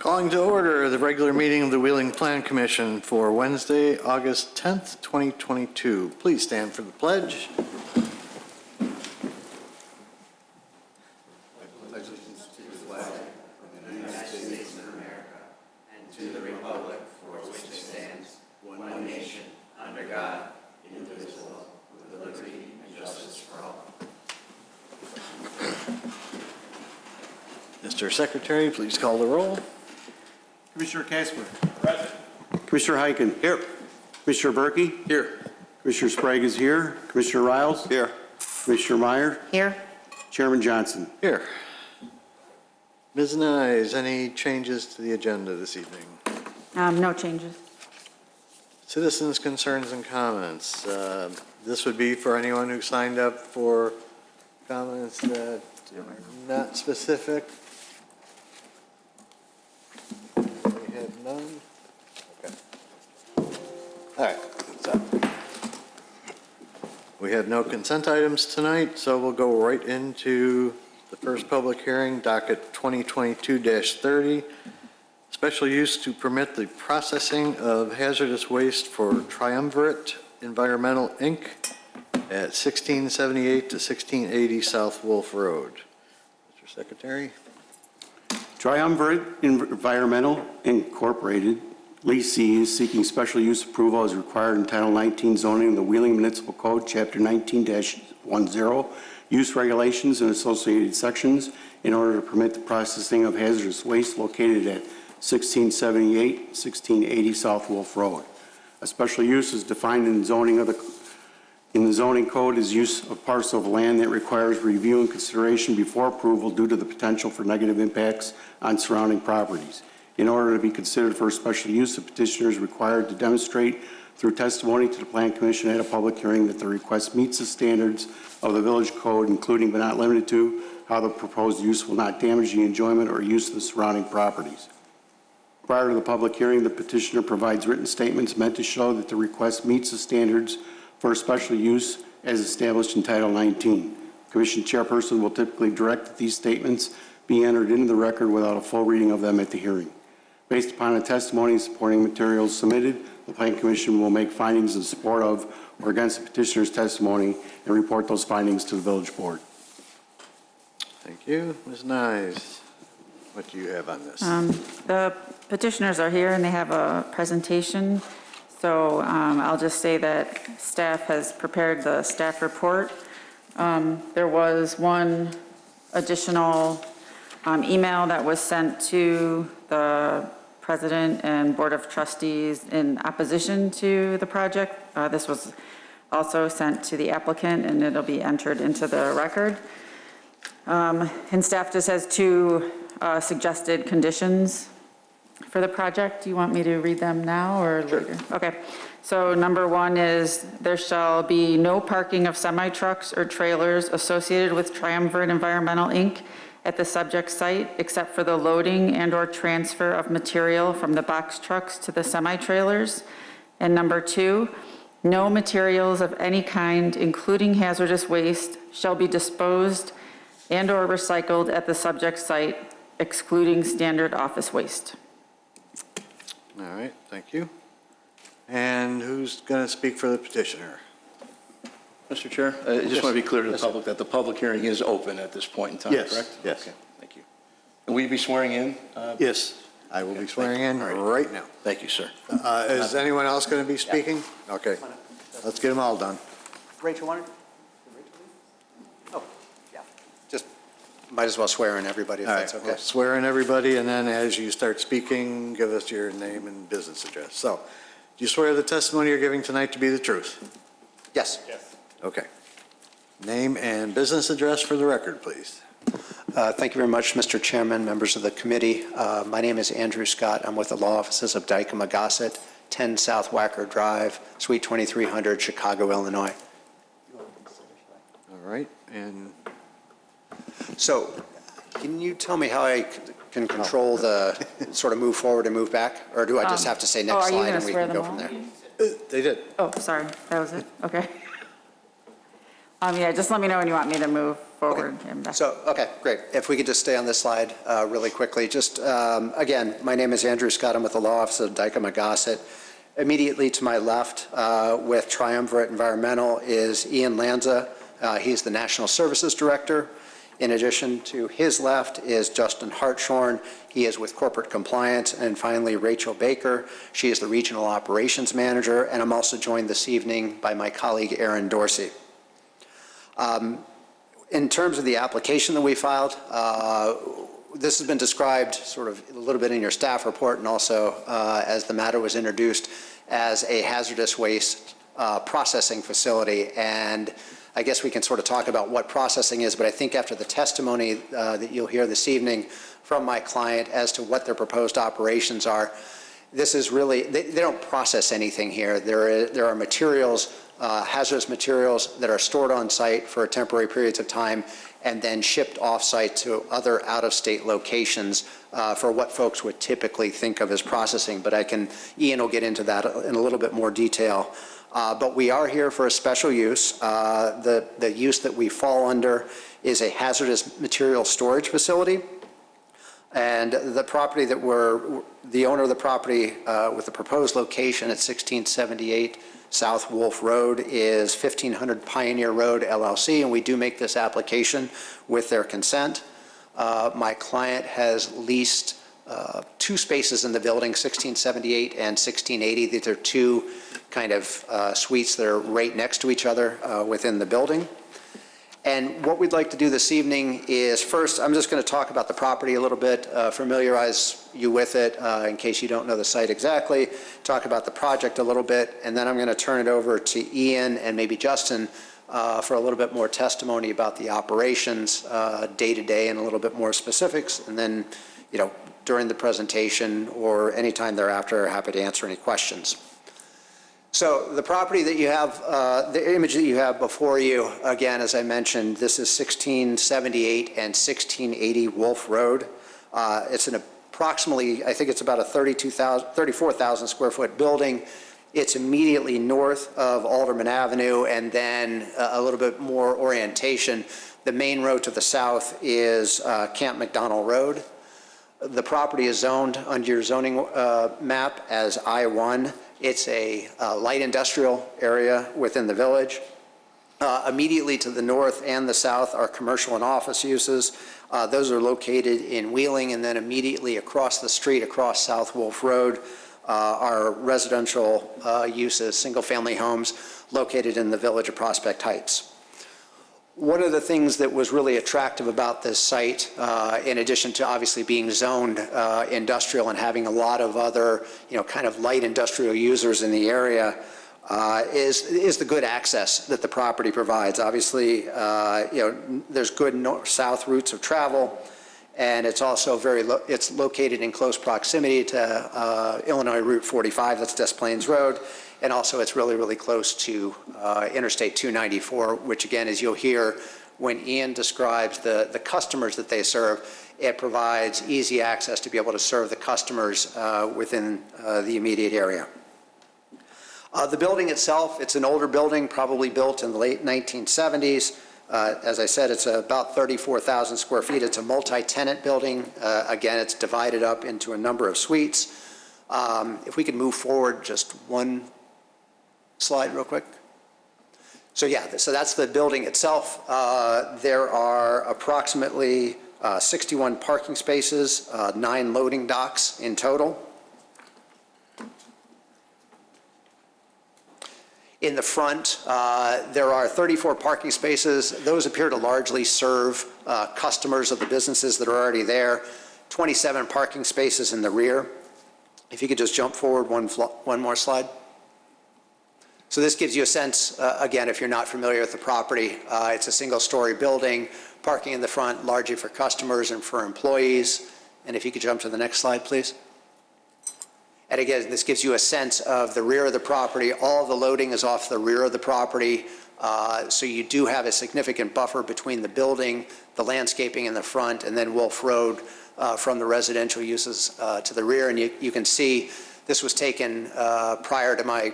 Calling to order the regular meeting of the Wheeling Plan Commission for Wednesday, August 10th, 2022. Please stand for the pledge. Allegiance to the flag of the United States of America and to the republic for which it stands, one nation, under God, indivisible, with liberty and justice for all. Mr. Secretary, please call the roll. Commissioner Casper. Present. Commissioner Heiken. Here. Commissioner Berkey. Here. Commissioner Sprague is here. Commissioner Riles. Here. Commissioner Meyer. Here. Chairman Johnson. Here. Ms. Nyes, any changes to the agenda this evening? No changes. Citizens' concerns and comments. This would be for anyone who signed up for comments that are not specific. We have none. Okay. All right. So we have no consent items tonight, so we'll go right into the first public hearing, docket 2022-30. Special use to permit the processing of hazardous waste for Triumverate Environmental, Inc. at 1678 to 1680 South Wolf Road. Mr. Secretary. Triumverate Environmental Incorporated, leasee, is seeking special use approval as required in Title 19 zoning of the Wheeling Municipal Code, Chapter 19-10, use regulations and associated sections in order to permit the processing of hazardous waste located at 1678, 1680 South Wolf Road. A special use is defined in zoning of in the zoning code as use of parcel of land that requires review and consideration before approval due to the potential for negative impacts on surrounding properties. In order to be considered for a special use, the petitioner is required to demonstrate through testimony to the Plan Commission at a public hearing that the request meets the standards of the village code, including but not limited to how the proposed use will not damage the enjoyment or use of the surrounding properties. Prior to the public hearing, the petitioner provides written statements meant to show that the request meets the standards for a special use as established in Title 19. Commission chairperson will typically direct that these statements be entered into the record without a full reading of them at the hearing. Based upon the testimony and supporting materials submitted, the Plan Commission will make findings in support of or against the petitioner's testimony and report those findings to the village board. Thank you. Ms. Nyes, what do you have on this? The petitioners are here and they have a presentation. So I'll just say that staff has prepared the staff report. There was one additional email that was sent to the President and Board of Trustees in opposition to the project. This was also sent to the applicant and it'll be entered into the record. And staff just has two suggested conditions for the project. Do you want me to read them now or Sure. later? Okay. So number one is there shall be no parking of semi-trucks or trailers associated with Triumvirate Environmental, Inc. at the subject site, except for the loading and or transfer of material from the box trucks to the semi-trailers. And number two, no materials of any kind, including hazardous waste, shall be disposed and or recycled at the subject site, excluding standard office waste. All right, thank you. And who's going to speak for the petitioner? Mr. Chair, I just want to be clear to the public that the public hearing is open at this point in time, Yes, correct? yes. Okay, thank you. Will you be swearing in? Yes, I will be swearing in right now. Thank you, sir. Is anyone else going to be speaking? Okay, let's get them all done. Rachel wanted? Oh, yeah. Just might as well swear in everybody if All that's right, okay. we'll swear in everybody, and then as you start speaking, give us your name and business address. So, do you swear the testimony you're giving tonight to be the truth? Yes. Okay. Name and business address for the record, please. Thank you very much, Mr. Chairman, members of the committee. My name is Andrew Scott. I'm with the law offices of Dykema Gossett, 10 South Wacker Drive, Suite 2300, Chicago, Illinois. All right, and So, can you tell me how I can control the sort of move forward and move back? Or do I just have to say next are you slide gonna and we swear can them go from all? there? they did. Oh, sorry, that was it, okay. Yeah, just let me know when you want me to move forward. And So, okay, great. If we could just stay on this slide really quickly. Just, again, my name is Andrew Scott. I'm with the Law Office of Dykema Gossett. Immediately to my left with Triumverate Environmental is Ian Lanza. He's the National Services Director. In addition to his left is Justin Hartshorn. He is with Corporate Compliance. And finally, Rachel Baker. She is the Regional Operations Manager. And I'm also joined this evening by my colleague, Aaron Dorsey. In terms of the application that we filed, this has been described sort of a little bit in your staff report and also as the matter was introduced as a hazardous waste processing facility. And I guess we can sort of talk about what processing is, but I think after the testimony that you'll hear this evening from my client as to what their proposed operations are, this is really, they don't process anything here. There are materials, hazardous materials that are stored on site for temporary periods of time and then shipped off-site to other out-of-state locations for what folks would typically think of as processing. But Ian will get into that in a little bit more detail. But we are here for a special use. The use that we fall under is a hazardous material storage facility. And the property that the owner of the property with the proposed location at 1678 South Wolf Road is 1500 Pioneer Road, LLC, and we do make this application with their consent. My client has leased 2 spaces in the building, 1678 and 1680. These are 2 kind of suites that are right next to each other within the building. And what we'd like to do this evening is first, I'm just going to talk about the property a little bit, familiarize you with it in case you don't know the site exactly, talk about the project a little bit, and then I'm going to turn it over to Ian and maybe Justin for a little bit more testimony about the operations day to day and a little bit more specifics. And then, during the presentation or anytime thereafter, happy to answer any questions. So the property that you have, the image that you have before you, again, as I mentioned, this is 1678 and 1680 Wolf Road. It's an approximately, I think it's about a 34,000 square foot building. It's immediately north of Alderman Avenue, and then a little bit more orientation. The main road to the south is Camp McDonald Road. The property is zoned under your zoning map as I-1. It's a light industrial area within the village. Immediately to the north and the south are commercial and office uses. Those are located in Wheeling, and then immediately across the street, across South Wolf Road, are residential uses, single-family homes located in the village of Prospect Heights. One of the things that was really attractive about this site, in addition to obviously being zoned industrial and having a lot of other, kind of light industrial users in the area, is the good access that the property provides. Obviously, there's good north-south routes of travel, and it's also it's located in close proximity to Illinois Route 45, that's Des Plaines Road. And also it's really, really close to Interstate 294, which again, as you'll hear when Ian describes the customers that they serve, it provides easy access to be able to serve the customers within the immediate area. The building itself, it's an older building, probably built in the late 1970s. As I said, it's about 34,000 square feet. It's a multi-tenant building. Again, it's divided up into a number of suites. If we could move forward just one slide real quick. So that's the building itself. There are approximately 61 parking spaces, 9 loading docks in total. In the front, there are 34 parking spaces. Those appear to largely serve customers of the businesses that are already there. 27 parking spaces in the rear. If you could just jump forward one more slide. So this gives you a sense, again, if you're not familiar with the property, it's a single-story building, parking in the front largely for customers and for employees. And if you could jump to the next slide, please. And again, this gives you a sense of the rear of the property. All of the loading is off the rear of the property. So you do have a significant buffer between the building, the landscaping in the front, and then Wolf Road from the residential uses to the rear. And you can see this was taken prior to my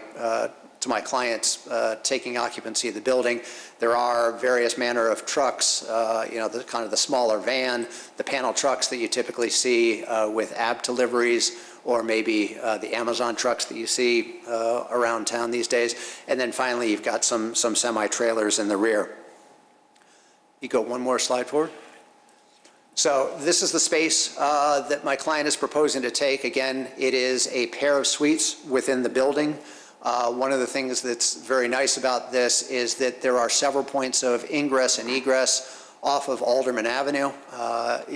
to my clients taking occupancy of the building. There are various manner of trucks, the kind of the smaller van, the panel trucks that you typically see with AB deliveries, or maybe the Amazon trucks that you see around town these days. And then finally, you've got some semi-trailers in the rear. You go one more slide forward. So this is the space that my client is proposing to take. Again, it is a pair of suites within the building. One of the things that's very nice about this is that there are several points of ingress and egress off of Alderman Avenue.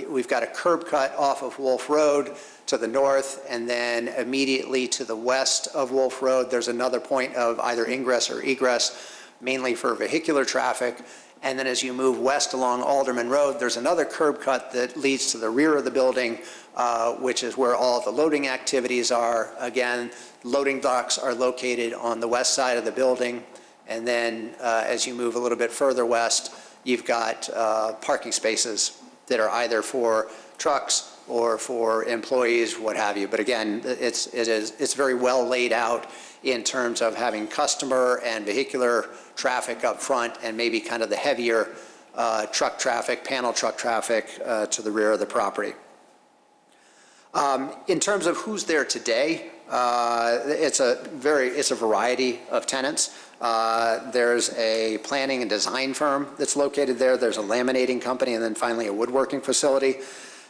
We've got a curb cut off of Wolf Road to the north, and then immediately to the west of Wolf Road, there's another point of either ingress or egress, mainly for vehicular traffic. And then as you move west along Alderman Road, there's another curb cut that leads to the rear of the building, which is where all the loading activities are. Again, loading docks are located on the west side of the building. And then as you move a little bit further west, you've got parking spaces that are either for trucks or for employees, what have you. But again, it's very well laid out in terms of having customer and vehicular traffic up front, and maybe kind of the heavier truck traffic, panel truck traffic to the rear of the property. In terms of who's there today, it's a variety of tenants. There's a planning and design firm that's located there. There's a laminating company, and then finally a woodworking facility.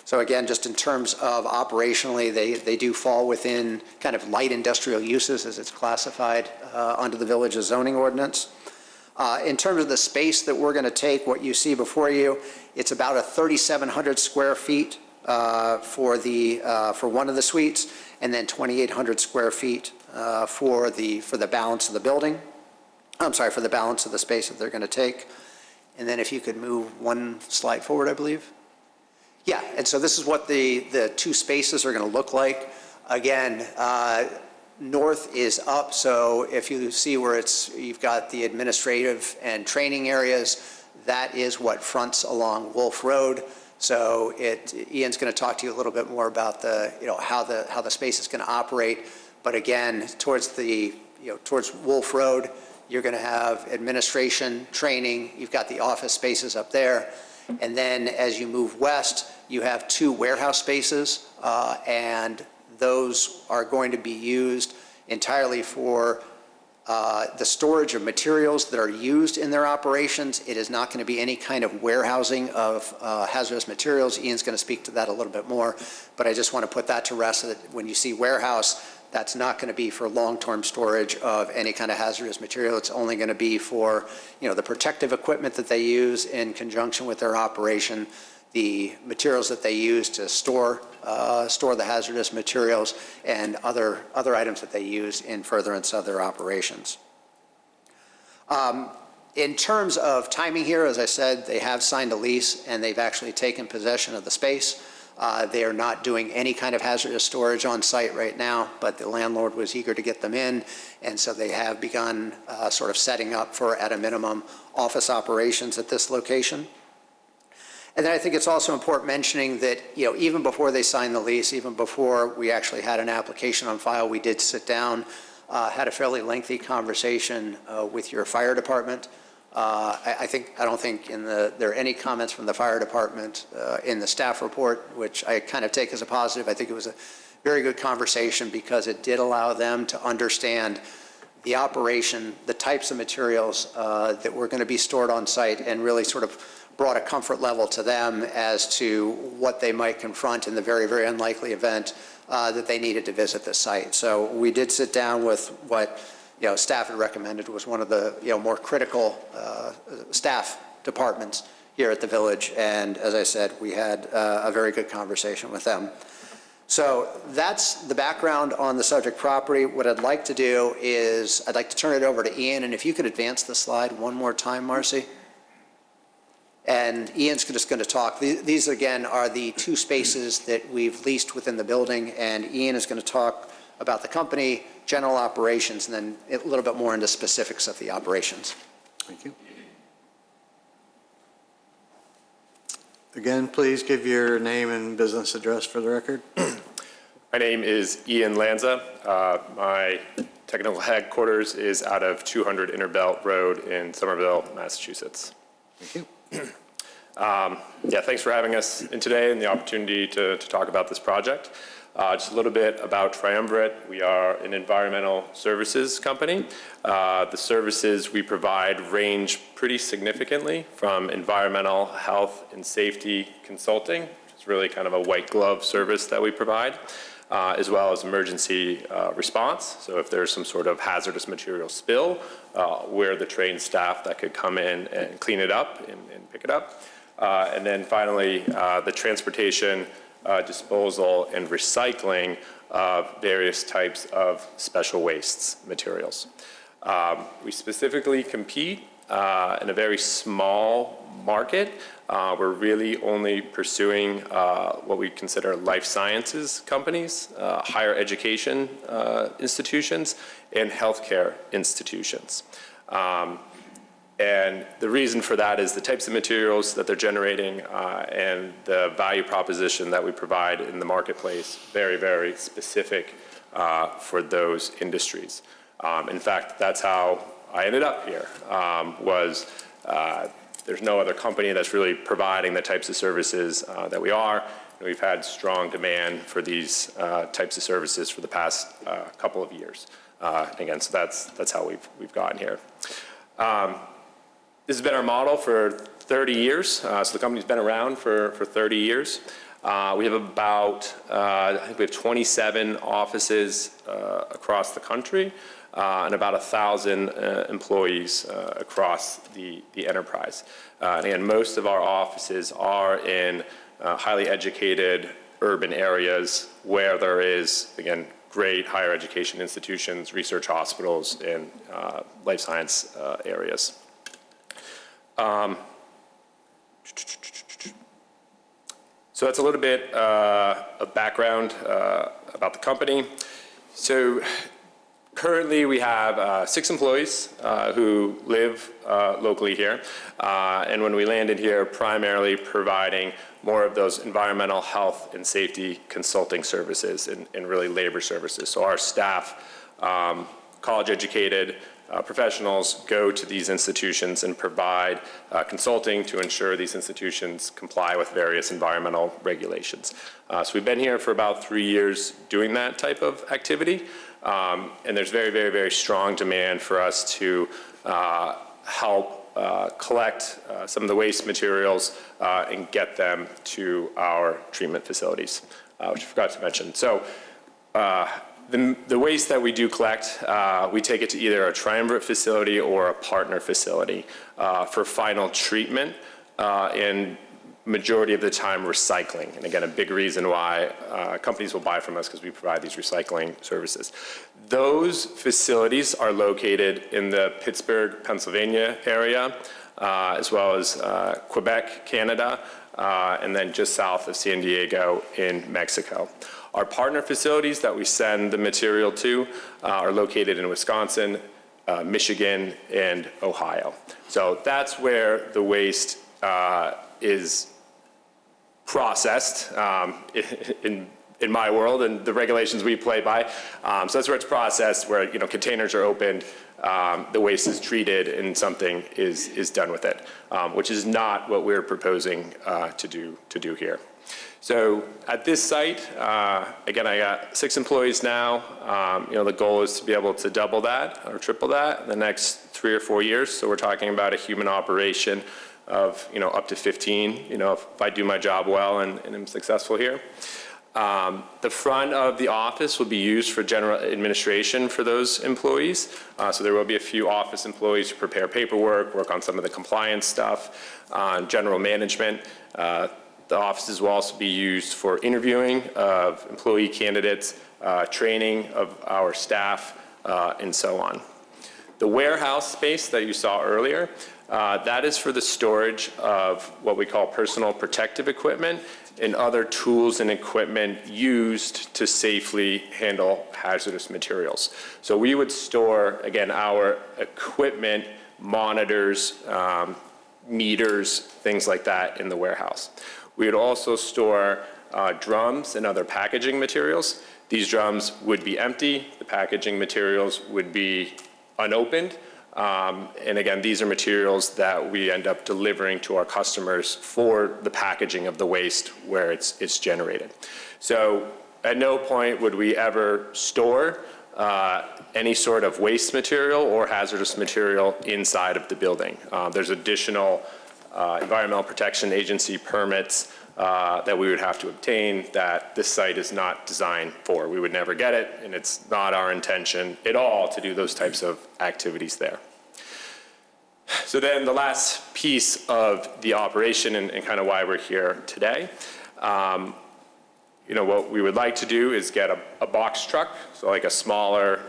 So again, just in terms of operationally, they do fall within kind of light industrial uses as it's classified under the village's zoning ordinance. In terms of the space that we're going to take, what you see before you, it's about a 3,700 square feet for one of the suites, and then 2,800 square feet for the balance of the building. I'm sorry, for the balance of the space that they're going to take. And then if you could move one slide forward, I believe. Yeah, and so this is what the two spaces are going to look like. Again, north is up, so if you see where you've got the administrative and training areas, that is what fronts along Wolf Road. So Ian's going to talk to you a little bit more about how the space is going to operate. But again, towards Wolf Road, you're going to have administration, training. You've got the office spaces up there. And then as you move west, you have two warehouse spaces, and those are going to be used entirely for the storage of materials that are used in their operations. It is not going to be any kind of warehousing of hazardous materials. Ian's going to speak to that a little bit more, but I just want to put that to rest so that when you see warehouse, that's not going to be for long-term storage of any kind of hazardous material. It's only going to be for, the protective equipment that they use in conjunction with their operation, the materials that they use to store the hazardous materials, and other items that they use in furtherance of their operations. In terms of timing here, as I said, they have signed a lease and they've actually taken possession of the space. They are not doing any kind of hazardous storage on site right now, but the landlord was eager to get them in, and so they have begun sort of setting up for, at a minimum, office operations at this location. And then I think it's also important mentioning that, even before they signed the lease, even before we actually had an application on file, we did sit down, had a fairly lengthy conversation with your fire department. I don't think there are any comments from the fire department in the staff report, which I kind of take as a positive. I think it was a very good conversation because it did allow them to understand the operation, the types of materials that were going to be stored on site, and really sort of brought a comfort level to them as to what they might confront in the very, very unlikely event that they needed to visit the site. So we did sit down with what staff had recommended was one of the more critical staff departments here at the village, and as I said, we had a very good conversation with them. So that's the background on the subject property. What I'd like to do is I'd like to turn it over to Ian, and if you could advance the slide one more time, Marcy. And Ian's just going to talk. These, again, are the two spaces that we've leased within the building, and Ian is going to talk about the company, general operations, and then a little bit more into specifics of the operations. Thank you. Again, please give your name and business address for the record. My name is Ian Lanza. My Technical headquarters is out of 200 Interbelt Road in Somerville, Massachusetts. Thank you. Yeah, thanks for having us in today and the opportunity to talk about this project. Just a little bit about Triumverate. We are an environmental services company. The services we provide range pretty significantly from environmental health and safety consulting, which is really kind of a white glove service that we provide, as well as emergency response. So if there's some sort of hazardous material spill, we're the trained staff that could come in and clean it up and pick it up. And then finally, the transportation, disposal, and recycling of various types of special wastes materials. We specifically compete in a very small market. We're really only pursuing what we consider life sciences companies, higher education institutions, and healthcare institutions. And the reason for that is the types of materials that they're generating and the value proposition that we provide in the marketplace, very, very specific for those industries. In fact, that's how I ended up here, there's no other company that's really providing the types of services that we are. And we've had strong demand for these types of services for the past couple of years. Again, so that's how we've gotten here. This has been our model for 30 years. So the company's been around for 30 years. We have about, I think we have 27 offices across the country and about 1,000 employees across the enterprise. And again, most of our offices are in highly educated urban areas where there is, again, great higher education institutions, research hospitals, and life science areas. So that's a little bit of background about the company. So currently we have 6 employees who live locally here. And when we landed here, primarily providing more of those environmental health and safety consulting services and really labor services. So our staff, college educated, professionals go to these institutions and provide consulting to ensure these institutions comply with various environmental regulations. So we've been here for about 3 years doing that type of activity. And there's very, very, very strong demand for us to help collect some of the waste materials and get them to our treatment facilities, which I forgot to mention. So the waste that we do collect, we take it to either a Triumverate facility or a partner facility for final treatment and majority of the time recycling. And again, a big reason why companies will buy from us because we provide these recycling services. Those facilities are located in the Pittsburgh, Pennsylvania area, as well as Quebec, Canada, and then just south of San Diego in Mexico. Our partner facilities that we send the material to are located in Wisconsin, Michigan, and Ohio. So that's where the waste is processed in my world and the regulations we play by. So that's where it's processed, where containers are opened, the waste is treated, and something is done with it, which is not what we're proposing to do here. So at this site, again, I got 6 employees now. The goal is to be able to double that or triple that in the next 3 or 4 years. So we're talking about a human operation of up to 15. If I do my job well and am successful here. The front of the office will be used for general administration for those employees. So there will be a few office employees who prepare paperwork, work on some of the compliance stuff, general management. The offices will also be used for interviewing of employee candidates, training of our staff, and so on. The warehouse space that you saw earlier, that is for the storage of what we call personal protective equipment and other tools and equipment used to safely handle hazardous materials. So we would store, again, our equipment, monitors, meters, things like that in the warehouse. We would also store drums and other packaging materials. These drums would be empty, the packaging materials would be unopened, and again, these are materials that we end up delivering to our customers for the packaging of the waste where it's generated. So at no point would we ever store any sort of waste material or hazardous material inside of the building. There's additional Environmental Protection Agency permits that we would have to obtain that this site is not designed for. We would never get it, and it's not our intention at all to do those types of activities there. So then the last piece of the operation and kind of why we're here today, what we would like to do is get a box truck, so like a smaller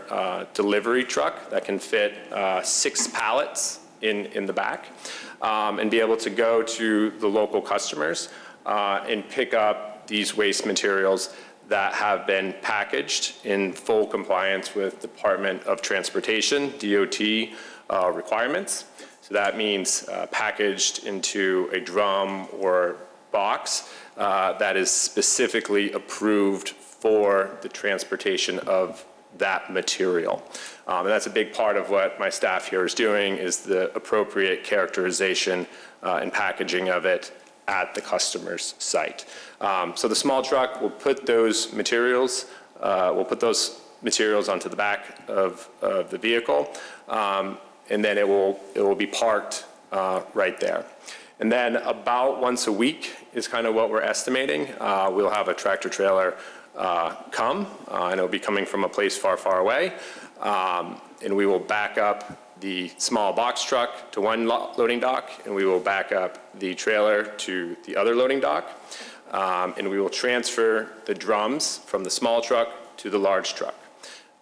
delivery truck that can fit 6 pallets in the back, and be able to go to the local customers and pick up these waste materials that have been packaged in full compliance with Department of Transportation, DOT requirements. So that means packaged into a drum or box that is specifically approved for the transportation of that material. And that's a big part of what my staff here is doing, is the appropriate characterization and packaging of it at the customer's site. So the small truck will put those materials, onto the back of the vehicle, and then it will be parked right there. And then about once a week is kind of what we're estimating. We'll have a tractor trailer come, and it'll be coming from a place far, far away. And we will back up the small box truck to one loading dock, and we will back up the trailer to the other loading dock. And we will transfer the drums from the small truck to the large truck.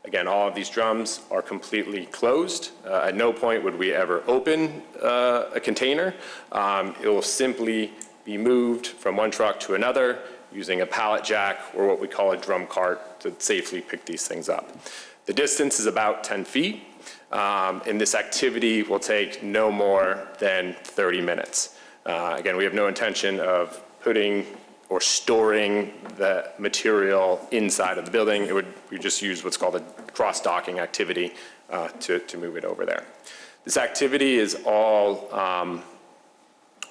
Again, all of these drums are completely closed. At no point would we ever open a container. It will simply be moved from one truck to another using a pallet jack or what we call a drum cart to safely pick these things up. The distance is about 10 feet, and this activity will take no more than 30 minutes. Again, we have no intention of putting or storing the material inside of the building. We just use what's called a cross-docking activity to move it over there. This activity is all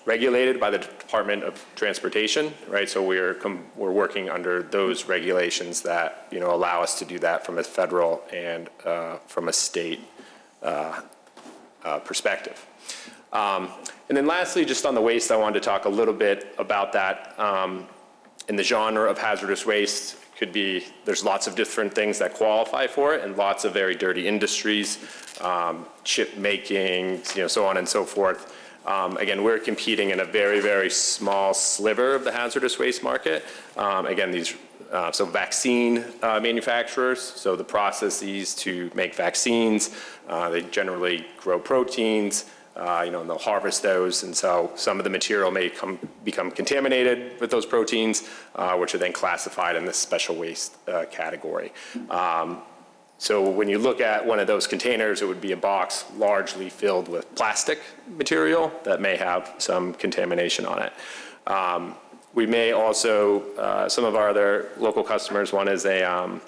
regulated by the Department of Transportation, right? So we're working under those regulations that allow us to do that from a federal and from a state perspective. And then lastly, just on the waste, I wanted to talk a little bit about that. In the genre of hazardous waste, there's lots of different things that qualify for it, and lots of very dirty industries, chip making, so on and so forth. Again, we're competing in a very, very small sliver of the hazardous waste market. Again, so vaccine manufacturers, so the processes to make vaccines, they generally grow proteins, and they'll harvest those, and so some of the material may become contaminated with those proteins, which are then classified in this special waste category. So when you look at one of those containers, it would be a box largely filled with plastic material that may have some contamination on it. We may also, some of our other local customers, one is a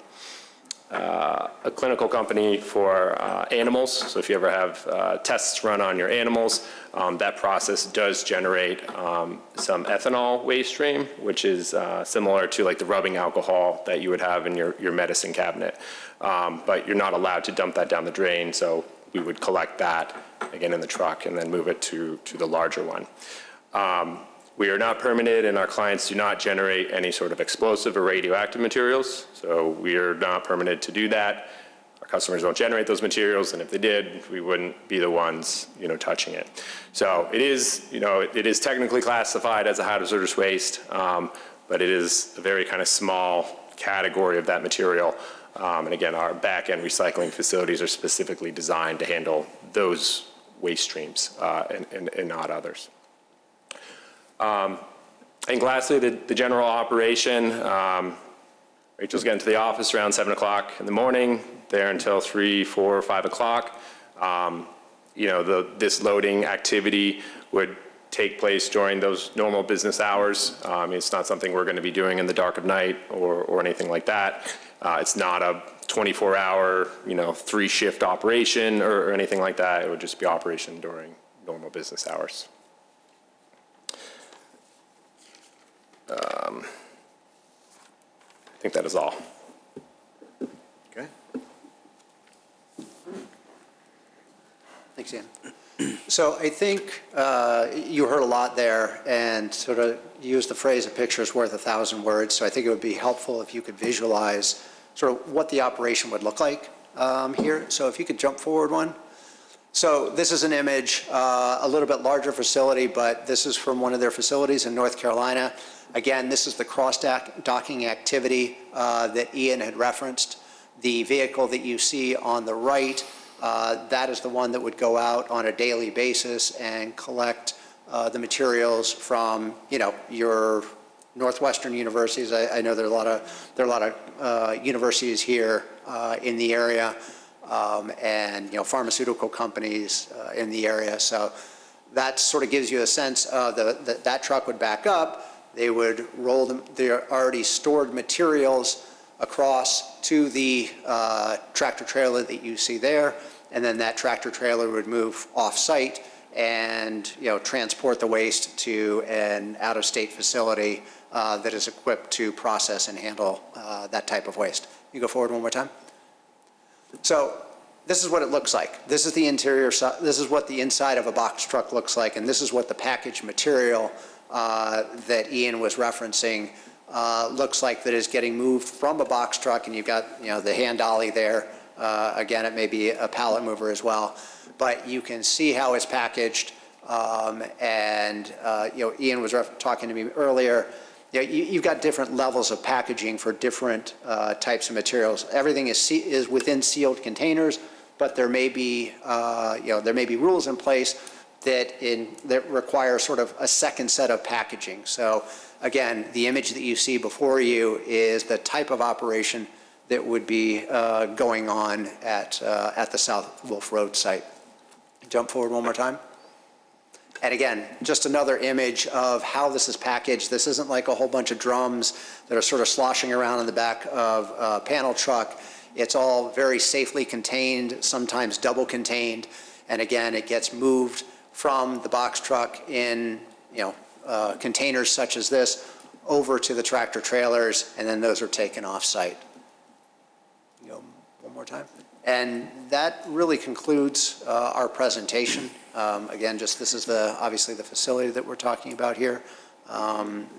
clinical company for animals. So if you ever have tests run on your animals, that process does generate some ethanol waste stream, which is similar to like the rubbing alcohol that you would have in your medicine cabinet. But you're not allowed to dump that down the drain, so we would collect that, again, in the truck and then move it to the larger one. We are not permitted, and our clients do not generate any sort of explosive or radioactive materials, so we are not permitted to do that. Our customers don't generate those materials, and if they did, we wouldn't be the ones, touching it. So it is technically classified as a hazardous waste, but it is a very kind of small category of that material. And again, our back-end recycling facilities are specifically designed to handle those waste streams and not others. And lastly, the general operation. Rachel's getting to the office around 7 o'clock in the morning, there until 3, 4, 5 o'clock. This loading activity would take place during those normal business hours. It's not something we're going to be doing in the dark of night or anything like that. It's not a 24-hour, 3-shift operation or anything like that. It would just be operation during normal business hours. I think that is all. Okay. Thanks, Ian. So I think you heard a lot there and sort of used the phrase, a picture is worth 1,000 words. So I think it would be helpful if you could visualize sort of what the operation would look like here. So if you could jump forward one. So this is an image, a little bit larger facility, but this is from one of their facilities in North Carolina. Again, this is the cross-docking activity that Ian had referenced. The vehicle that you see on the right, that is the one that would go out on a daily basis and collect the materials from, your Northwestern universities. I know there are a lot of universities here in the area, and pharmaceutical companies in the area. So that sort of gives you a sense of that truck would back up. They would roll their already stored materials across to the tractor trailer that you see there, and then that tractor trailer would move off-site and transport the waste to an out-of-state facility that is equipped to process and handle that type of waste. You go forward one more time. So this is what it looks like. This is the interior. This is what the inside of a box truck looks like, and this is what the packaged material that Ian was referencing looks like, that is getting moved from a box truck, and you've got the hand dolly there. Again, it may be a pallet mover as well, but you can see how it's packaged. And Ian was talking to me earlier. You've got different levels of packaging for different types of materials. Everything is within sealed containers, but there may be rules in place that require sort of a second set of packaging. So again, the image that you see before you is the type of operation that would be going on at the South Wolf Road site. Jump forward one more time. And again, just another image of how this is packaged. This isn't like a whole bunch of drums that are sort of sloshing around in the back of a panel truck. It's all very safely contained, sometimes double contained. And again, it gets moved from the box truck in containers such as this over to the tractor trailers, and then those are taken off site. One more time. And that really concludes our presentation. Again, this is obviously the facility that we're talking about here.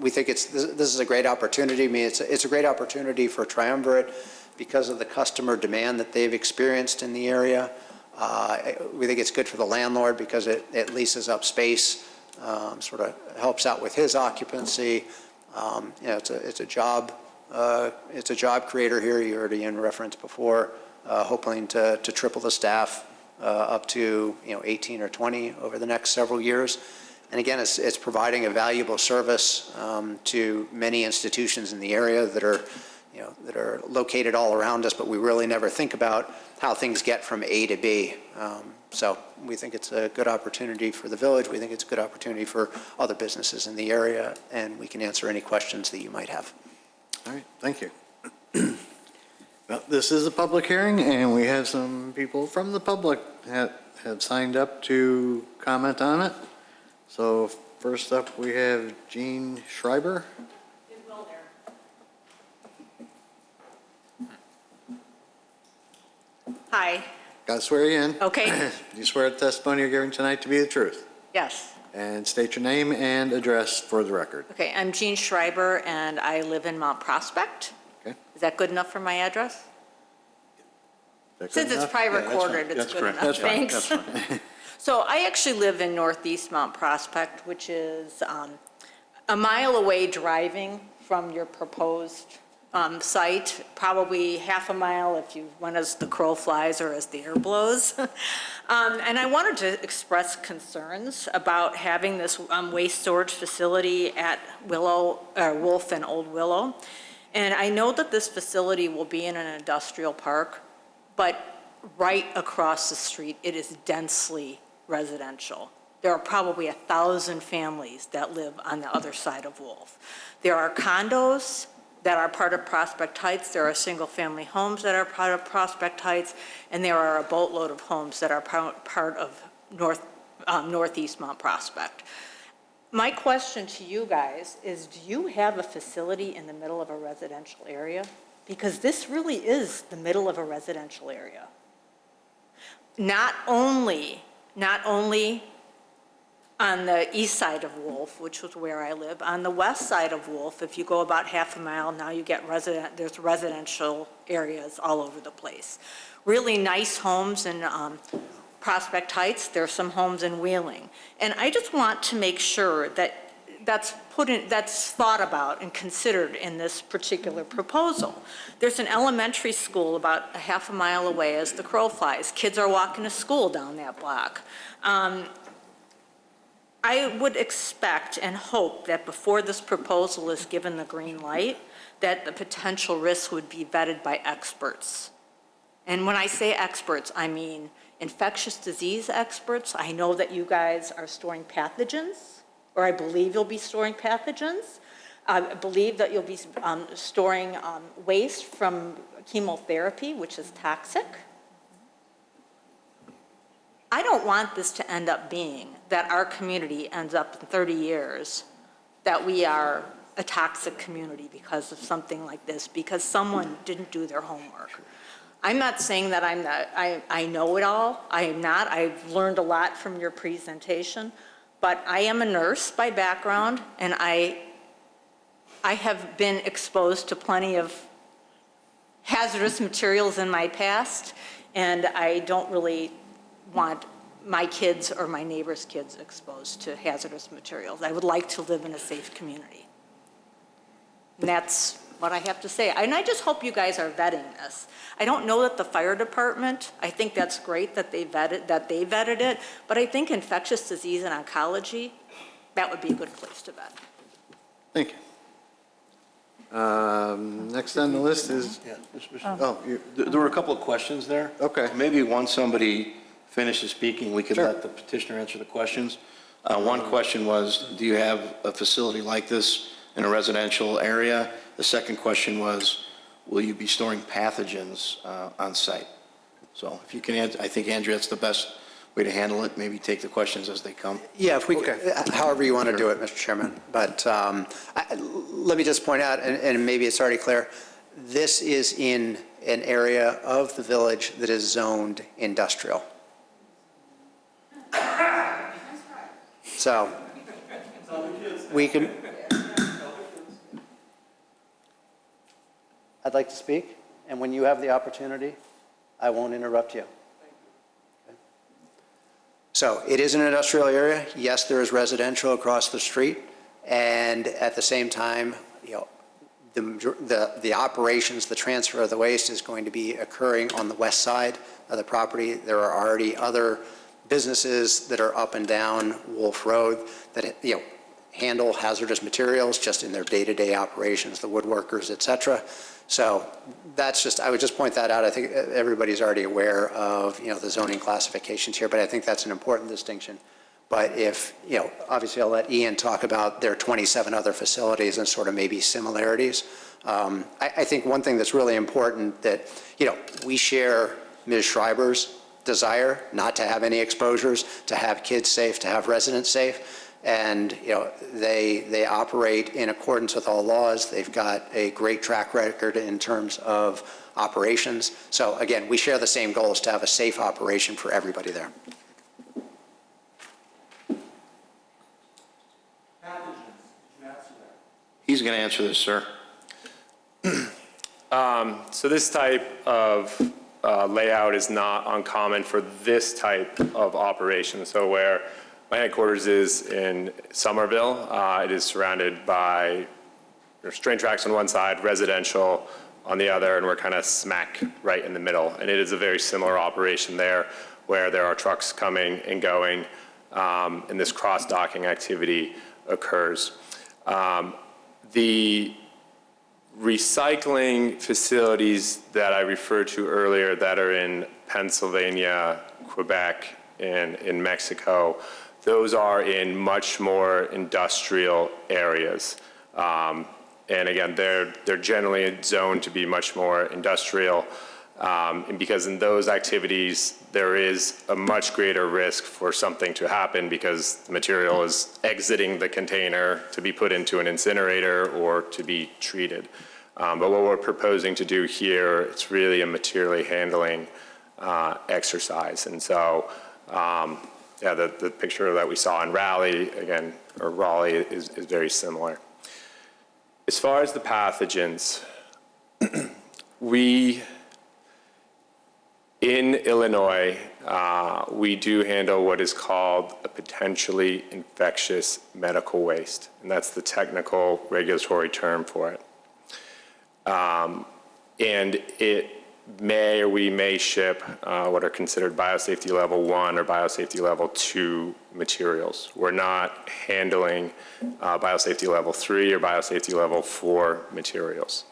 We think this is a great opportunity. I mean, it's a great opportunity for Triumverate because of the customer demand that they've experienced in the area. We think it's good for the landlord because it leases up space, sort of helps out with his occupancy. It's a job creator here. You heard Ian reference before, hoping to triple the staff up to 18 or 20 over the next several years. And again, it's providing a valuable service to many institutions in the area that are located all around us, but we really never think about how things get from A to B. So we think it's a good opportunity for the village. We think it's a good opportunity for other businesses in the area, and we can answer any questions that you might have. All right, thank you. Well, this is a public hearing, and we have some people from the public that have signed up to comment on it. So first up, we have Gene Schreiber. Hi. Got to swear you in. Okay. Do you swear the testimony you're giving tonight to be the truth? Yes. And state your name and address for the record. Okay, I'm Jean Schreiber, and I live in Mount Prospect. Okay. Is that good enough for my address? Is that good Since it's enough? pre-recorded, it's That's good correct. enough. That's fine. Thanks. That's fine. So I actually live in northeast Mount Prospect, which is a mile away driving from your proposed site, probably half a mile if you went as the crow flies or as the air blows. And I wanted to express concerns about having this waste storage facility at Wolf and Old Willow. And I know that this facility will be in an industrial park, but right across the street, it is densely residential. there are probably 1,000 families that live on the other side of Wolf. There are condos that are part of Prospect Heights, there are single-family homes that are part of Prospect Heights, and there are a boatload of homes that are part of Northeast Mount Prospect. My question to you guys is, do you have a facility in the middle of a residential area? Because this really is the middle of a residential area. Not only on the east side of Wolf, which was where I live, on the west side of Wolf, if you go about half a mile, now you get there's residential areas all over the place. Really nice homes in Prospect Heights, there's some homes in Wheeling. And I just want to make sure that that's thought about and considered in this particular proposal. There's an elementary school about a half a mile away as the crow flies. Kids are walking to school down that block. I would expect and hope that before this proposal is given the green light, that the potential risks would be vetted by experts. And when I say experts, I mean infectious disease experts. I know that you guys are storing pathogens, or I believe you'll be storing pathogens. I believe that you'll be storing waste from chemotherapy, which is toxic. I don't want this to end up being that our community ends up in 30 years that we are a toxic community because of something like this, because someone didn't do their homework. I'm not saying that I know it all. I am not. I've learned a lot from your presentation, but I am a nurse by background, and I have been exposed to plenty of hazardous materials in my past, and I don't really want my kids or my neighbors' kids exposed to hazardous materials. I would like to live in a safe community. And that's what I have to say. And I just hope you guys are vetting this. I don't know that the fire department, I think that's great that they vetted it, but I think infectious disease and oncology, that would be a good place to vet. Thank you. Next on the list is, There were a couple of questions there. Okay. Maybe once somebody finishes speaking, we could Sure. let the petitioner answer the questions. One question was, do you have a facility like this in a residential area? The second question was, will you be storing pathogens on site? So if you can answer, I think, Andrew, that's the best way to handle it. Maybe take the questions as they come. Yeah, if we, however you want to do it, Mr. Chairman. But let me just point out, and maybe it's already clear, this is in an area of the village that is zoned industrial. So we can, I'd like to speak, and when you have the opportunity, I won't interrupt you. Okay. So it is an industrial area. Yes, there is residential across the street, and at the same time, you know, the operations, the transfer of the waste is going to be occurring on the west side of the property. There are already other businesses that are up and down Wolf Road that, you know, handle hazardous materials just in their day-to-day operations, the woodworkers, et cetera. So that's just, I would just point that out. I think everybody's already aware of, you know, the zoning classifications here, but I think that's an important distinction. But if, you know, obviously I'll let Ian talk about their 27 other facilities and sort of maybe similarities. I think one thing that's really important that, you know, we share Ms. Schreiber's desire not to have any exposures, to have kids safe, to have residents safe. And, you know, they operate in accordance with all laws. They've got a great track record in terms of operations. So again, we share the same goals to have a safe operation for everybody there. He's going to answer this, sir. So this type of layout is not uncommon for this type of operation. So where my headquarters is in Somerville, it is surrounded by train tracks on one side, residential on the other, and we're kind of smack right in the middle. And it is a very similar operation there where there are trucks coming and going, and this cross-docking activity occurs. The recycling facilities that I referred to earlier that are in Pennsylvania, Quebec, and in Mexico, those are in much more industrial areas. And again, they're generally zoned to be much more industrial. And because in those activities, there is a much greater risk for something to happen because the material is exiting the container to be put into an incinerator or to be treated. But what we're proposing to do here, it's really a materially handling exercise. And so, yeah, the picture that we saw in Raleigh, again, or Raleigh is very similar. As far as the pathogens, in Illinois, we do handle what is called a potentially infectious medical waste, and that's the technical regulatory term for it. And we may ship what are considered biosafety level 1 or biosafety level 2 materials. We're not handling biosafety level 3 or biosafety level 4 materials.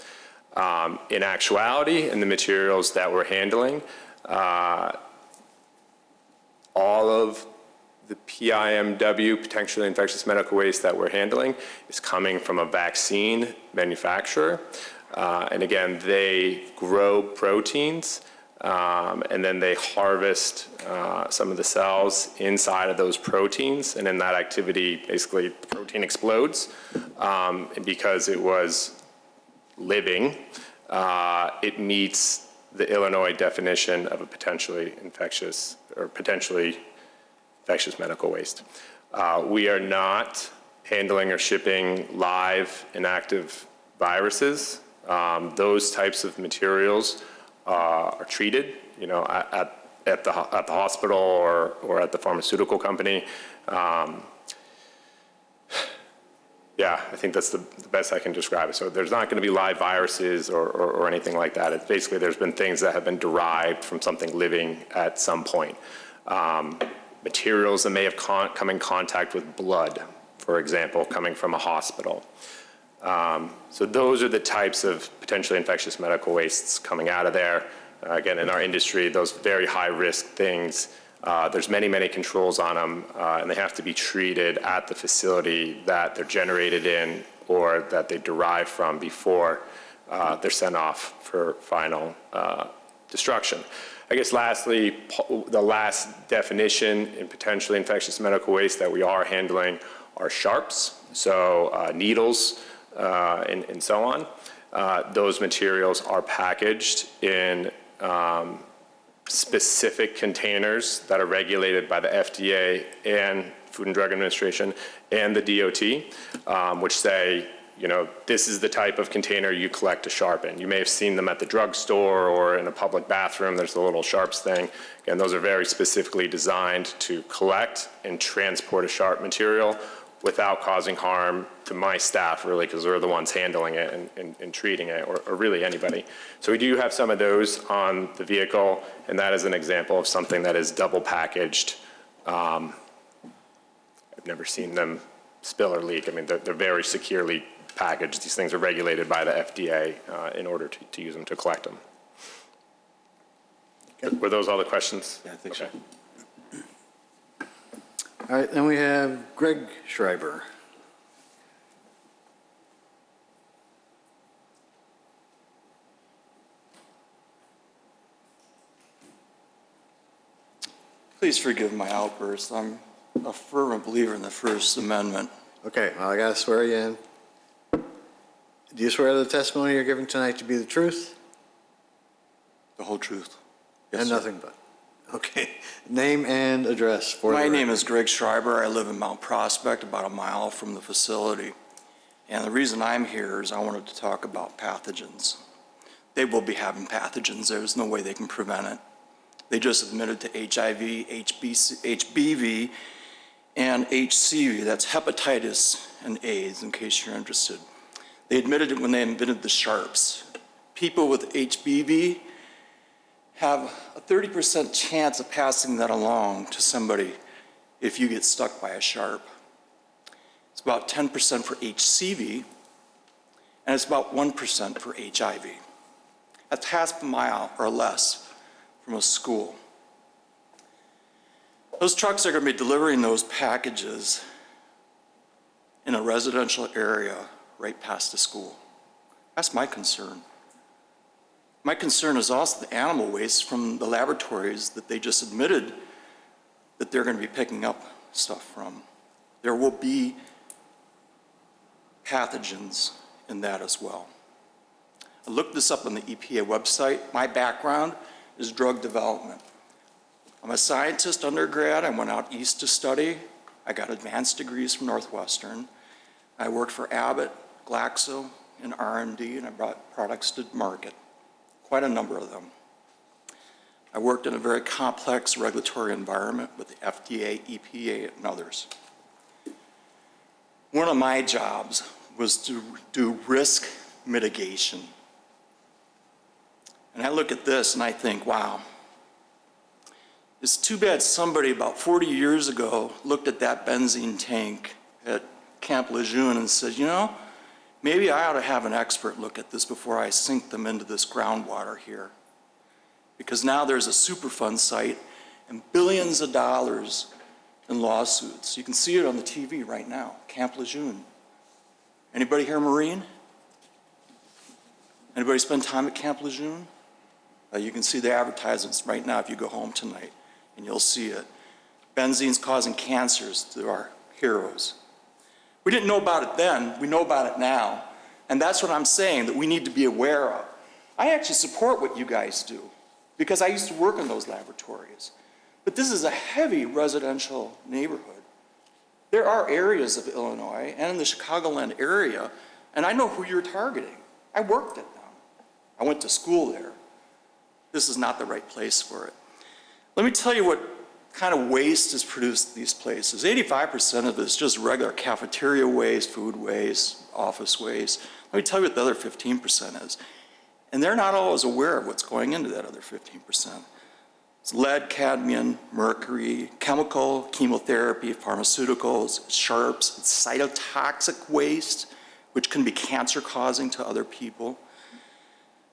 In actuality, in the materials that we're handling, all of the PIMW, potentially infectious medical waste that we're handling, is coming from a vaccine manufacturer. And again, they grow proteins, and then they harvest some of the cells inside of those proteins. And in that activity, basically, the protein explodes. And because it was living, it meets the Illinois definition of a potentially infectious medical waste. We are not handling or shipping live inactive viruses. Those types of materials are treated, at the hospital or at the pharmaceutical company. Yeah, I think that's the best I can describe it. So there's not going to be live viruses or anything like that. It's basically there's been things that have been derived from something living at some point. Materials that may have come in contact with blood, for example, coming from a hospital. So those are the types of potentially infectious medical wastes coming out of there. Again, in our industry, those very high-risk things, there's many controls on them, and they have to be treated at the facility that they're generated in or that they derive from before they're sent off for final destruction. I guess lastly, the last definition in potentially infectious medical waste that we are handling are sharps, so needles and so on. Those materials are packaged in specific containers that are regulated by the FDA and Food and Drug Administration and the DOT, which say, this is the type of container you collect a sharp in. You may have seen them at the drugstore or in a public bathroom. There's a little sharps thing. Again, those are very specifically designed to collect and transport a sharp material without causing harm to my staff, really, because they're the ones handling it and treating it, or really anybody. So we do have some of those on the vehicle, and that is an example of something that is double packaged. I've never seen them spill or leak. I mean, they're very securely packaged. These things are regulated by the FDA in order to use them to collect them. Okay. Were those all the questions? Yeah, I think so. All right, then we have Greg Schreiber. Please forgive my outburst. I'm a fervent believer in the First Amendment. Okay, well, I got to swear you in. Do you swear the testimony you're giving tonight to be the truth? The whole truth. Yes, And sir. nothing but. Okay. Name and address for My the name record. is Greg Schreiber. I live in Mount Prospect, about a mile from the facility. And the reason I'm here is I wanted to talk about pathogens. They will be having pathogens. There's no way they can prevent it. They just admitted to HIV, HBV, and HCV. That's hepatitis and AIDS, in case you're interested. They admitted it when they invented the sharps. People with HBV have a 30% chance of passing that along to somebody if you get stuck by a sharp. It's about 10% for HCV, and it's about 1% for HIV. That's half a mile or less from a school. Those trucks are going to be delivering those packages in a residential area right past the school. That's my concern. My concern is also the animal waste from the laboratories that they just admitted that they're going to be picking up stuff from. There will be pathogens in that as well. I looked this up on the EPA website. My background is drug development. I'm a scientist undergrad. I went out east to study. I got advanced degrees from Northwestern. I worked for Abbott, Glaxo, and R&D, and I brought products to market, quite a number of them. I worked in a very complex regulatory environment with the FDA, EPA, and others. One of my jobs was to do risk mitigation. And I look at this and I think, wow, it's too bad somebody about 40 years ago looked at that benzene tank at Camp Lejeune and said, you know, maybe I ought to have an expert look at this before I sink them into this groundwater here. Because now there's a Superfund site and billions of dollars in lawsuits. You can see it on the TV right now, Camp Lejeune. Anybody here Marine? Anybody spend time at Camp Lejeune? You can see the advertisements right now if you go home tonight, and you'll see it. Benzene's causing cancers to our heroes. We didn't know about it then, we know about it now. And that's what I'm saying that we need to be aware of. I actually support what you guys do, because I used to work in those laboratories. But this is a heavy residential neighborhood. There are areas of Illinois and in the Chicagoland area, and I know who you're targeting. I worked at them. I went to school there. This is not the right place for it. Let me tell you what kind of waste is produced at these places. 85% of it is just regular cafeteria waste, food waste, office waste. Let me tell you what the other 15% is. And they're not always aware of what's going into that other 15%. It's lead, cadmium, mercury, chemical, chemotherapy, pharmaceuticals, sharps, it's cytotoxic waste, which can be cancer-causing to other people.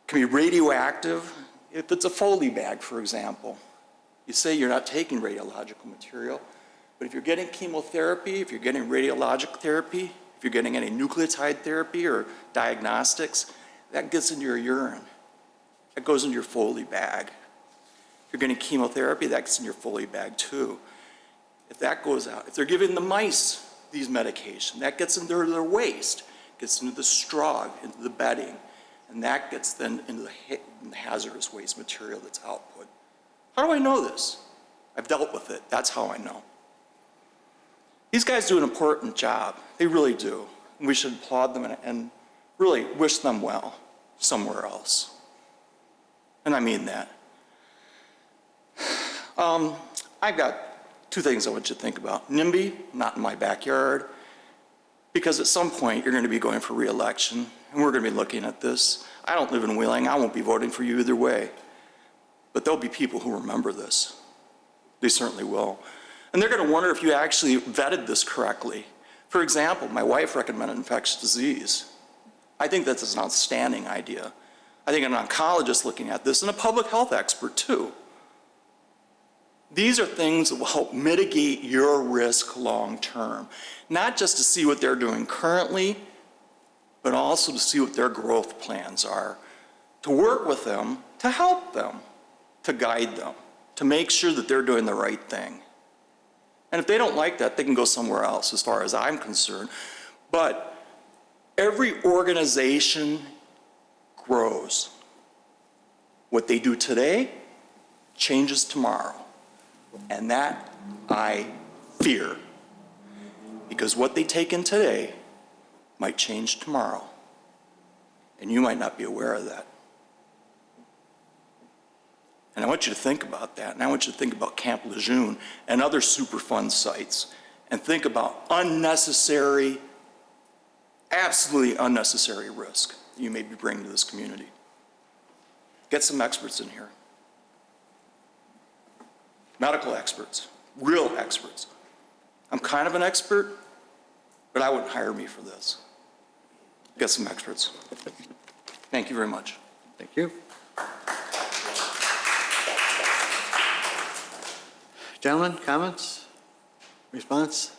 It can be radioactive. If it's a Foley bag, for example, you say you're not taking radiological material, but if you're getting chemotherapy, if you're getting radiologic therapy, if you're getting any nucleotide therapy or diagnostics, that gets into your urine. That goes into your Foley bag. If you're getting chemotherapy, that gets in your Foley bag too. If that goes out, if they're giving the mice these medications, that gets into their waste, gets into the straw, into the bedding, and that gets then into the hazardous waste material that's output. How do I know this? I've dealt with it. That's how I know. These guys do an important job. They really do. We should applaud them and really wish them well somewhere else. And I mean that. I've got two things I want you to think about. NIMBY, not in my backyard, because at some point you're going to be going for re-election, and we're going to be looking at this. I don't live in Wheeling. I won't be voting for you either way. But there'll be people who remember this. They certainly will. And they're going to wonder if you actually vetted this correctly. For example, my wife recommended infectious disease. I think that's an outstanding idea. I think an oncologist looking at this, and a public health expert too. These are things that will help mitigate your risk long term. Not just to see what they're doing currently, but also to see what their growth plans are. To work with them, to help them, to guide them, to make sure that they're doing the right thing. And if they don't like that, they can go somewhere else as far as I'm concerned. But every organization grows. What they do today changes tomorrow. And that I fear. Because what they take in today might change tomorrow. And you might not be aware of that. And I want you to think about that. And I want you to think about Camp Lejeune and other Superfund sites. And think about unnecessary, absolutely unnecessary risk that you may be bringing to this community. Get some experts in here. Medical experts, real experts. I'm kind of an expert, but I wouldn't hire me for this. Get some experts. Thank you very much. Thank you. Gentlemen, comments? Response?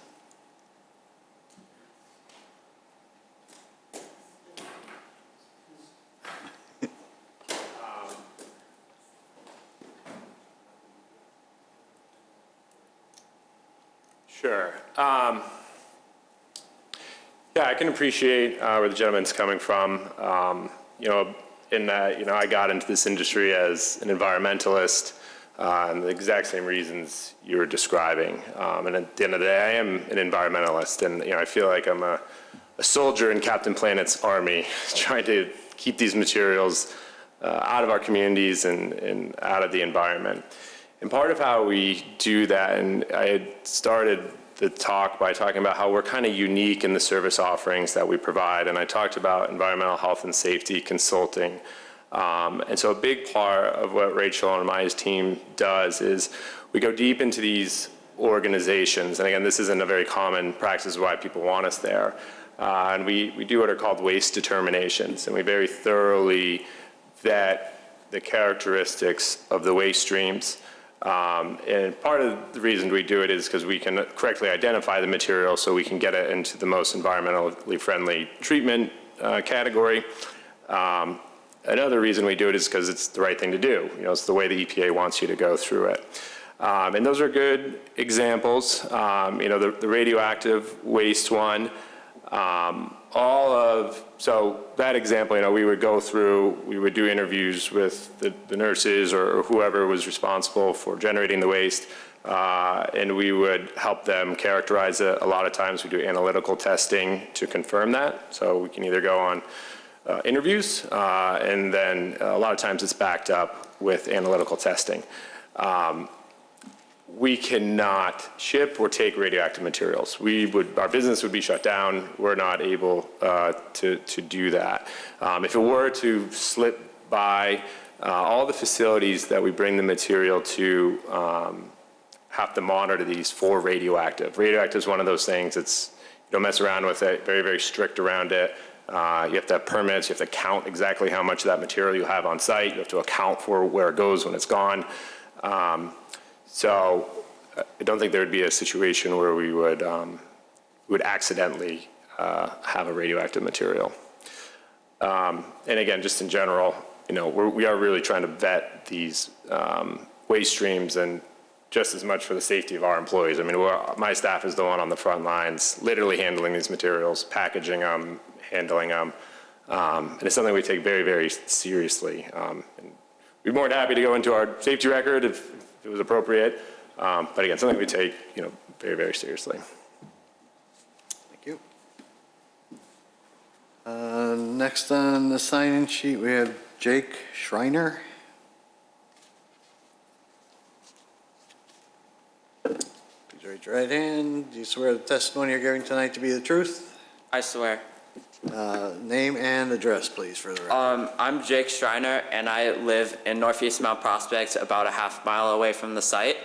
Sure. Yeah, I can appreciate where the gentleman's coming from. In that, I got into this industry as an environmentalist, and the exact same reasons you were describing. And at the end of the day, I am an environmentalist, and I feel like I'm a soldier in Captain Planet's army, trying to keep these materials out of our communities and out of the environment. And part of how we do that, and I had started the talk by talking about how we're kind of unique in the service offerings that we provide, and I talked about environmental health and safety consulting. And so a big part of what Rachel and my team does is we go deep into these organizations, and again, this isn't a very common practice why people want us there, and we do what are called waste determinations, and we very thoroughly vet the characteristics of the waste streams. And part of the reason we do it is because we can correctly identify the material so we can get it into the most environmentally friendly treatment category. Another reason we do it is because it's the right thing to do. It's the way the EPA wants you to go through it. And those are good examples. The radioactive waste one, so that example, we would go through, we would do interviews with the nurses or whoever was responsible for generating the waste, and we would help them characterize it. A lot of times we do analytical testing to confirm that. So we can either go on interviews, and then a lot of times it's backed up with analytical testing. We cannot ship or take radioactive materials. Our business would be shut down. We're not able to do that. If it were to slip by, all the facilities that we bring the material to have to monitor these for radioactive. Radioactive is one of those things. You don't mess around with it. Very, very strict around it. You have to have permits. You have to count exactly how much of that material you have on site. You have to account for where it goes when it's gone. So I don't think there would be a situation where we would accidentally have a radioactive material. And again, just in general, we are really trying to vet these waste streams, and just as much for the safety of our employees. I mean, my staff is the one on the front lines, literally handling these materials, packaging them, handling them. And it's something we take very, very seriously. And we'd be more than happy to go into our safety record if it was appropriate. But again, something we take, very, very seriously. Thank you. Next on the sign-in sheet, we have Jake Schreiner. Please raise your right hand. Do you swear the testimony you're giving tonight to be the truth? I swear. Name and address, please, for the record. I'm Jake Schreiner, and I live in Northeast Mount Prospect, about a half mile away from the site.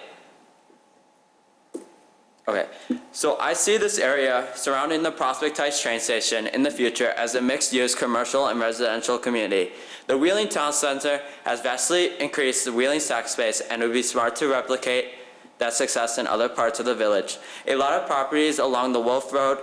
Okay, so I see this area surrounding the Prospect Heights train station in the future as a mixed-use commercial and residential community. The Wheeling Town Center has vastly increased the Wheeling stack space, and it would be smart to replicate that success in other parts of the village. A lot of properties along Wolf Road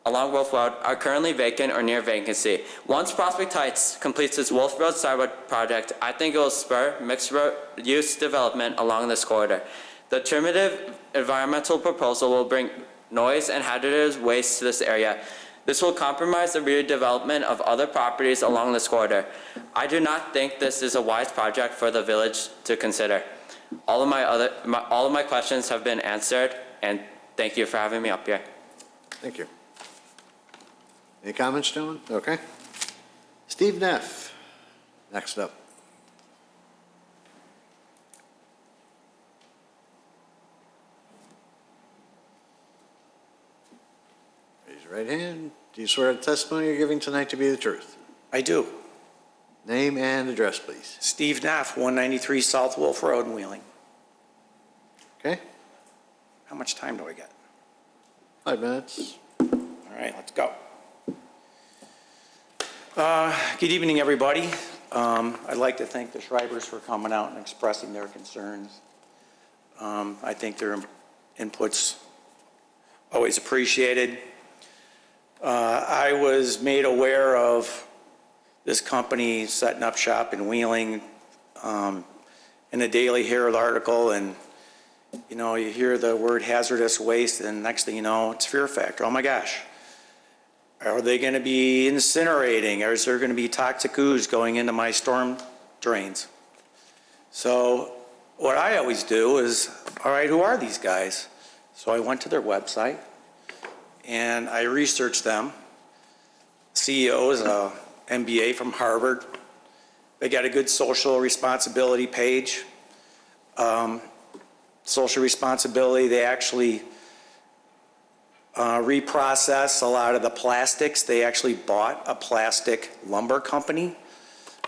are currently vacant or near vacancy. Once Prospect Heights completes its Wolf Road sidewalk project, I think it will spur mixed-use development along this corridor. The alternative environmental proposal will bring noise and hazardous waste to this area. This will compromise the redevelopment of other properties along this corridor. I do not think this is a wise project for the village to consider. All of my questions have been answered, and thank you for having me up here. Thank you. Any comments, gentlemen? Okay. Steve Neff, next up. Raise your right hand. Do you swear the testimony you're giving tonight to be the truth? I do. Name and address, please. Steve Neff, 193 South Wolf Road in Wheeling. Okay, How much time do I get? 5 minutes. All right, let's go. Good evening, everybody. I'd like to thank the Schreibers for coming out and expressing their concerns. I think their input's always appreciated. I was made aware of this company setting up shop in Wheeling in a Daily Herald article, and you know, you hear the word hazardous waste, and next thing you know, it's fear factor. Oh my gosh. Are they going to be incinerating? Or is there going to be toxic ooze going into my storm drains? So what I always do is, all right, who are these guys? So I went to their website and I researched them. CEO is a MBA from Harvard. They got a good social responsibility page. Social responsibility, they actually reprocess a lot of the plastics. They actually bought a plastic lumber company,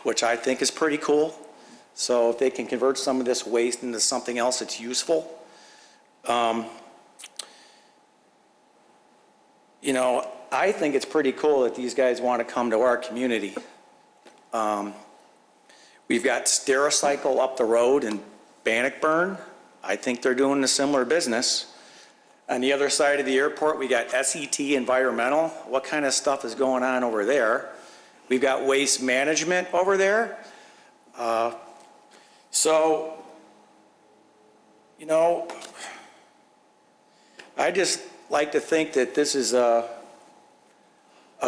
which I think is pretty cool. So if they can convert some of this waste into something else that's useful. You know, I think it's pretty cool that these guys want to come to our community. We've got Stericycle up the road in Bannockburn. I think they're doing a similar business. On the other side of the airport, we got SET Environmental. What kind of stuff is going on over there? We've got Waste Management over there. So, you know, I just like to think that this is a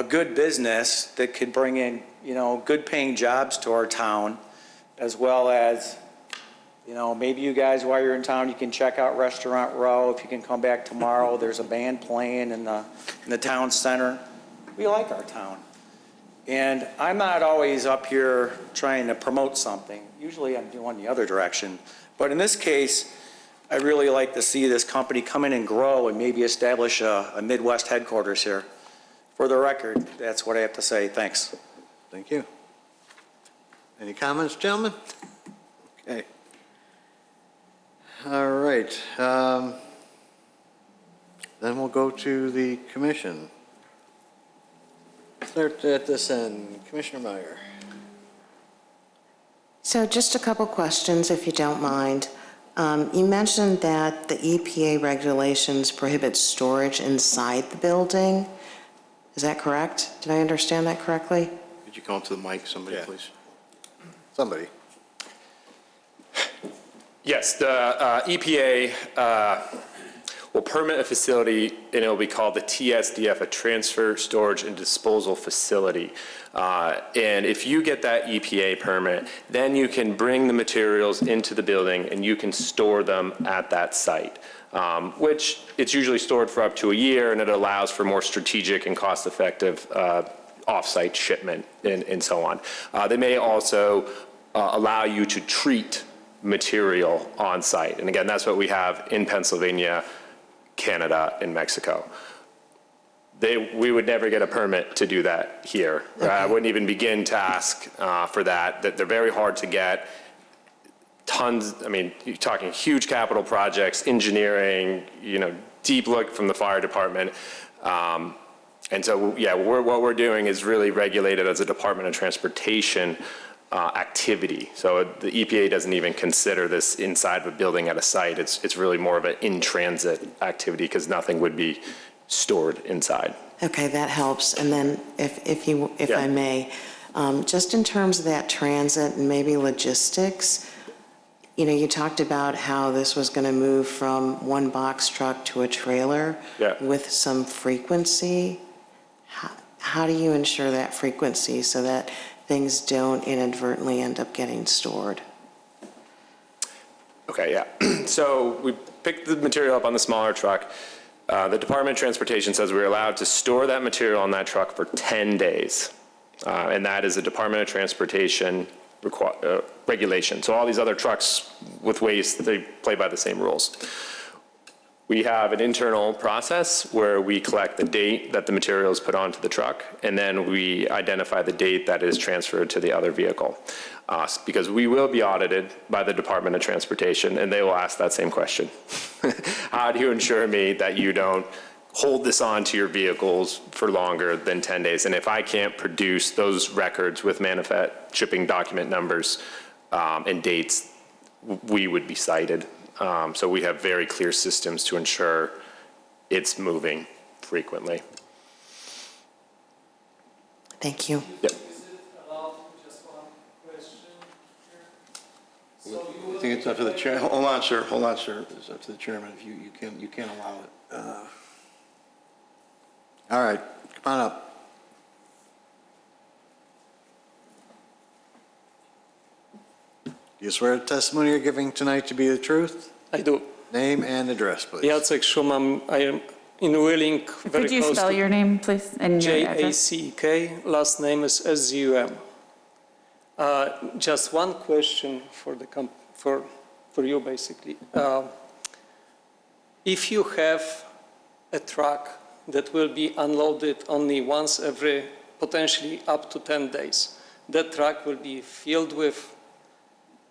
good business that could bring in, you know, good paying jobs to our town, as well as, you know, maybe you guys, while you're in town, you can check out Restaurant Row. If you can come back tomorrow, there's a band playing in the town center. We like our town. And I'm not always up here trying to promote something. Usually I'm doing the other direction. But in this case, I really like to see this company come in and grow and maybe establish a Midwest headquarters here. For the record, that's what I have to say. Thanks. Thank you. Any comments, gentlemen? Okay. All right. Then we'll go to the commission. Start at this end. Commissioner Meyer. So just a couple questions, if you don't mind. You mentioned that the EPA regulations prohibit storage inside the building. Is that correct? Did I understand that correctly? Could you come up to the mic, somebody, Yeah. please? Somebody. Yes, the EPA will permit a facility, and it will be called the TSDF, a Transfer, Storage, and Disposal Facility. And if you get that EPA permit, then you can bring the materials into the building and you can store them at that site, which it's usually stored for up to a year, and it allows for more strategic and cost-effective off-site shipment and so on. They may also allow you to treat material on site. And again, that's what we have in Pennsylvania, Canada, and Mexico. We would never get a permit to do that here. I wouldn't even begin to ask for that. That they're very hard to get. Tons, I mean, you're talking huge capital projects, engineering, you know, deep look from the fire department. And so, yeah, what we're doing is really regulated as a Department of Transportation activity. So the EPA doesn't even consider this inside of a building at a site. It's really more of an in-transit activity because nothing would be stored inside. Okay, that helps. And then if Yeah. I may, just in terms of that transit and maybe logistics, you know, you talked about how this was going to move from one box truck to a trailer with some frequency. How do you ensure that frequency so that things don't inadvertently end up getting stored? Okay, yeah. So we picked the material up on the smaller truck. The Department of Transportation says we're allowed to store that material on that truck for 10 days. And that is a Department of Transportation regulation. So all these other trucks with waste, they play by the same rules. We have an internal process where we collect the date that the material is put onto the truck, and then we identify the date that is transferred to the other vehicle. Because we will be audited by the Department of Transportation, and they will ask that same question. How do you ensure me that you don't hold this on to your vehicles for longer than 10 days? And if I can't produce those records with manifest shipping document numbers and dates, we would be cited. So we have very clear systems to ensure it's moving frequently. Thank you. Yep. I think it's up to the chair. Hold on, sir. Hold on, sir. It's up to the chairman. If you can't allow it. All right, come on up. Do you swear the testimony you're giving tonight to be the truth? I do. Name and address, please. Jacek Schumann, I am in Wheeling, very Could you close spell to your name, please, and your address? Jack, last name is SZUM. Just one question for the for you, basically. If you have a truck that will be unloaded only once every, potentially up to 10 days, that truck will be filled with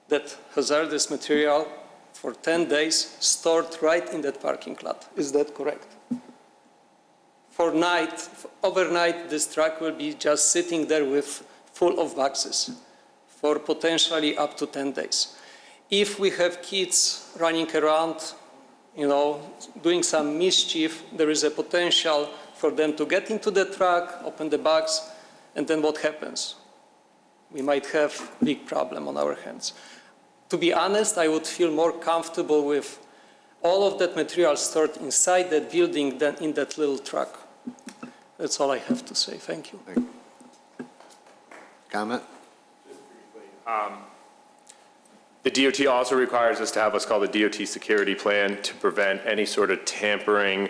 that hazardous material for 10 days, stored right in that parking lot. Is that correct? For overnight, this truck will be just sitting there full of boxes for potentially up to 10 days. If we have kids running around, doing some mischief, there is a potential for them to get into the truck, open the box, and then what happens? We might have a big problem on our hands. To be honest, I would feel more comfortable with all of that material stored inside that building than in that little truck. That's all I have to say. Thank you. Comment? The DOT also requires us to have what's called a DOT security plan to prevent any sort of tampering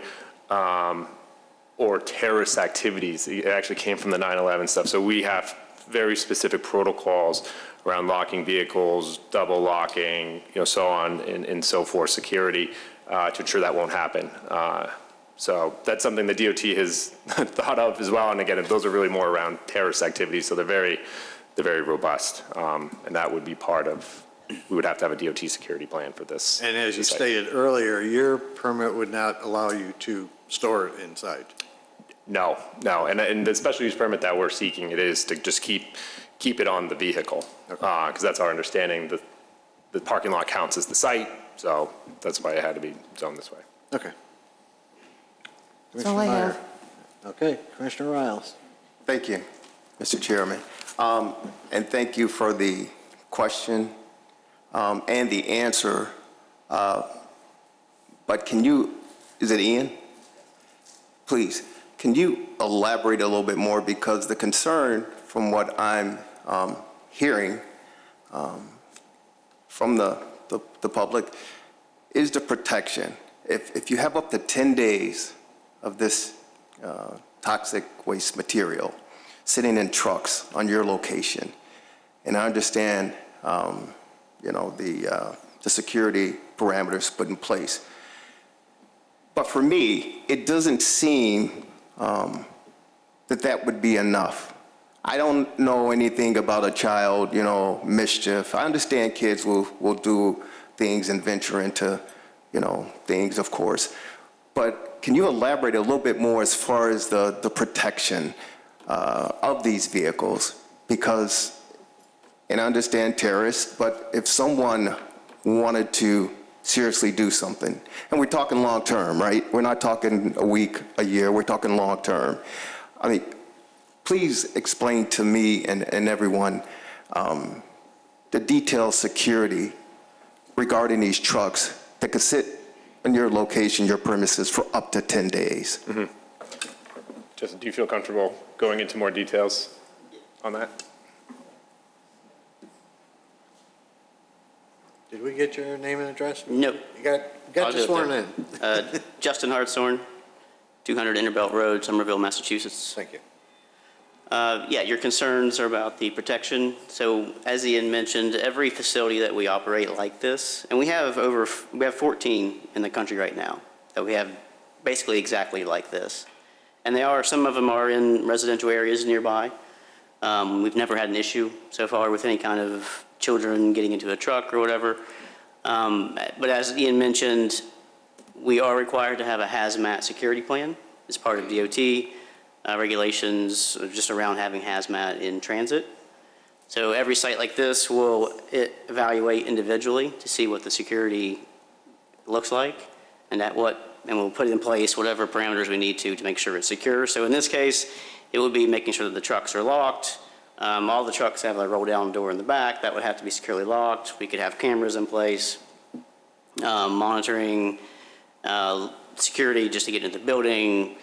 or terrorist activities. It actually came from the 9/11 stuff. So we have very specific protocols around locking vehicles, double locking, so on and so forth, security, to ensure that won't happen. So that's something the DOT has thought of as well. And again, those are really more around terrorist activities. So they're very robust. And that would be part of, we would have to have a DOT security plan for this. And as you stated earlier, your permit would not allow you to store it inside. No. And the special use permit that we're seeking, it is to just keep it on the vehicle. Because that's our understanding. The parking lot counts as the site. So that's why it had to be zoned this way. Okay. That's all I have. Okay, Commissioner Riles. Thank you, Mr. Chairman. And thank you for the question and the answer. But is it Ian? Please, can you elaborate a little bit more? Because the concern from what I'm hearing from the public is the protection. If you have up to 10 days of this toxic waste material sitting in trucks on your location, and I understand, the security parameters put in place. But for me, it doesn't seem that would be enough. I don't know anything about a child, mischief. I understand kids will do things and venture into, things, of course. But can you elaborate a little bit more as far as the protection of these vehicles? Because, and I understand terrorists, but if someone wanted to seriously do something, and we're talking long term, right? We're not talking a week, a year, we're talking long term. I mean, please explain to me and everyone the detailed security regarding these trucks that could sit in your location, your premises, for up to 10 days. Mm-hmm. Justin, do you feel comfortable going into more details on that? Did we get your name and address? No. You got just sworn in. Justin Hartshorn, 200 Interbelt Road, Somerville, Massachusetts. Thank you. Yeah, your concerns are about the protection. So as Ian mentioned, every facility that we operate like this, and we have 14 in the country right now that we have basically exactly like this. And some of them are in residential areas nearby. We've never had an issue so far with any kind of children getting into a truck or whatever. But as Ian mentioned, we are required to have a hazmat security plan as part of DOT. Regulations just around having hazmat in transit. So every site like this will evaluate individually to see what the security looks like, and we'll put in place whatever parameters we need to make sure it's secure. So in this case, it would be making sure that the trucks are locked. All the trucks have a roll-down door in the back. That would have to be securely locked. We could have cameras in place, monitoring, security just to get into the building.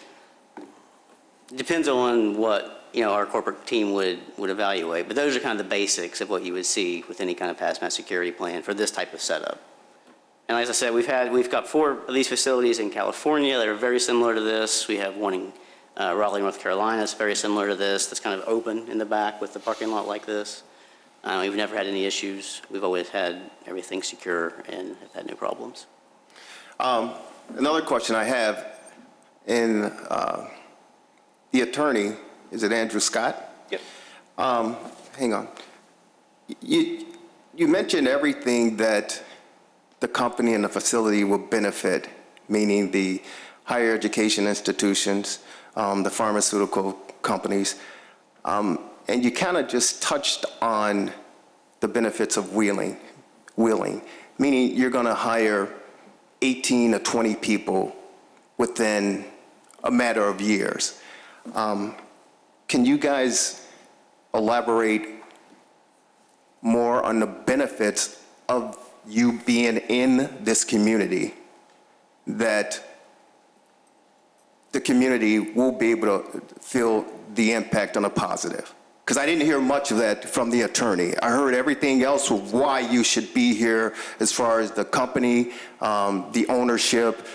Depends on what, our corporate team would evaluate. But those are kind of the basics of what you would see with any kind of hazmat security plan for this type of setup. And as I said, we've got 4 of these facilities in California that are very similar to this. We have one in Raleigh, North Carolina, that's very similar to this, that's kind of open in the back with the parking lot like this. We've never had any issues. We've always had everything secure and have had no problems. Another question I have, in the attorney, is it Andrew Scott? Yep. Hang on. You mentioned everything that the company and the facility will benefit, meaning the higher education institutions, the pharmaceutical companies, and you kind of just touched on the benefits of wheeling, meaning you're going to hire 18 to 20 people within a matter of years. Can you guys elaborate more on the benefits of you being in this community, that the community will be able to feel the impact on a positive? Because I didn't hear much of that from the attorney. I heard everything else of why you should be here, as far as the company, the ownership,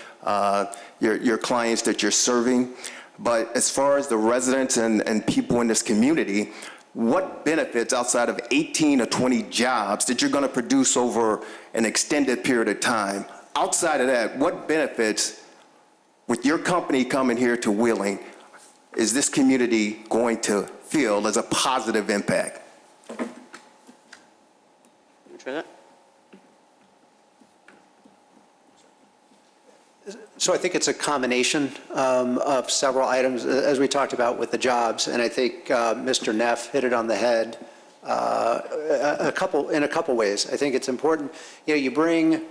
your clients that you're serving. But as far as the residents and people in this community, what benefits outside of 18 or 20 jobs that you're going to produce over an extended period of time, outside of that, what benefits with your company coming here to Wheeling is this community going to feel as a positive impact? Try that. So I think it's a combination of several items, as we talked about with the jobs, and I think Mr. Neff hit it on the head in a couple ways. I think it's important, you bring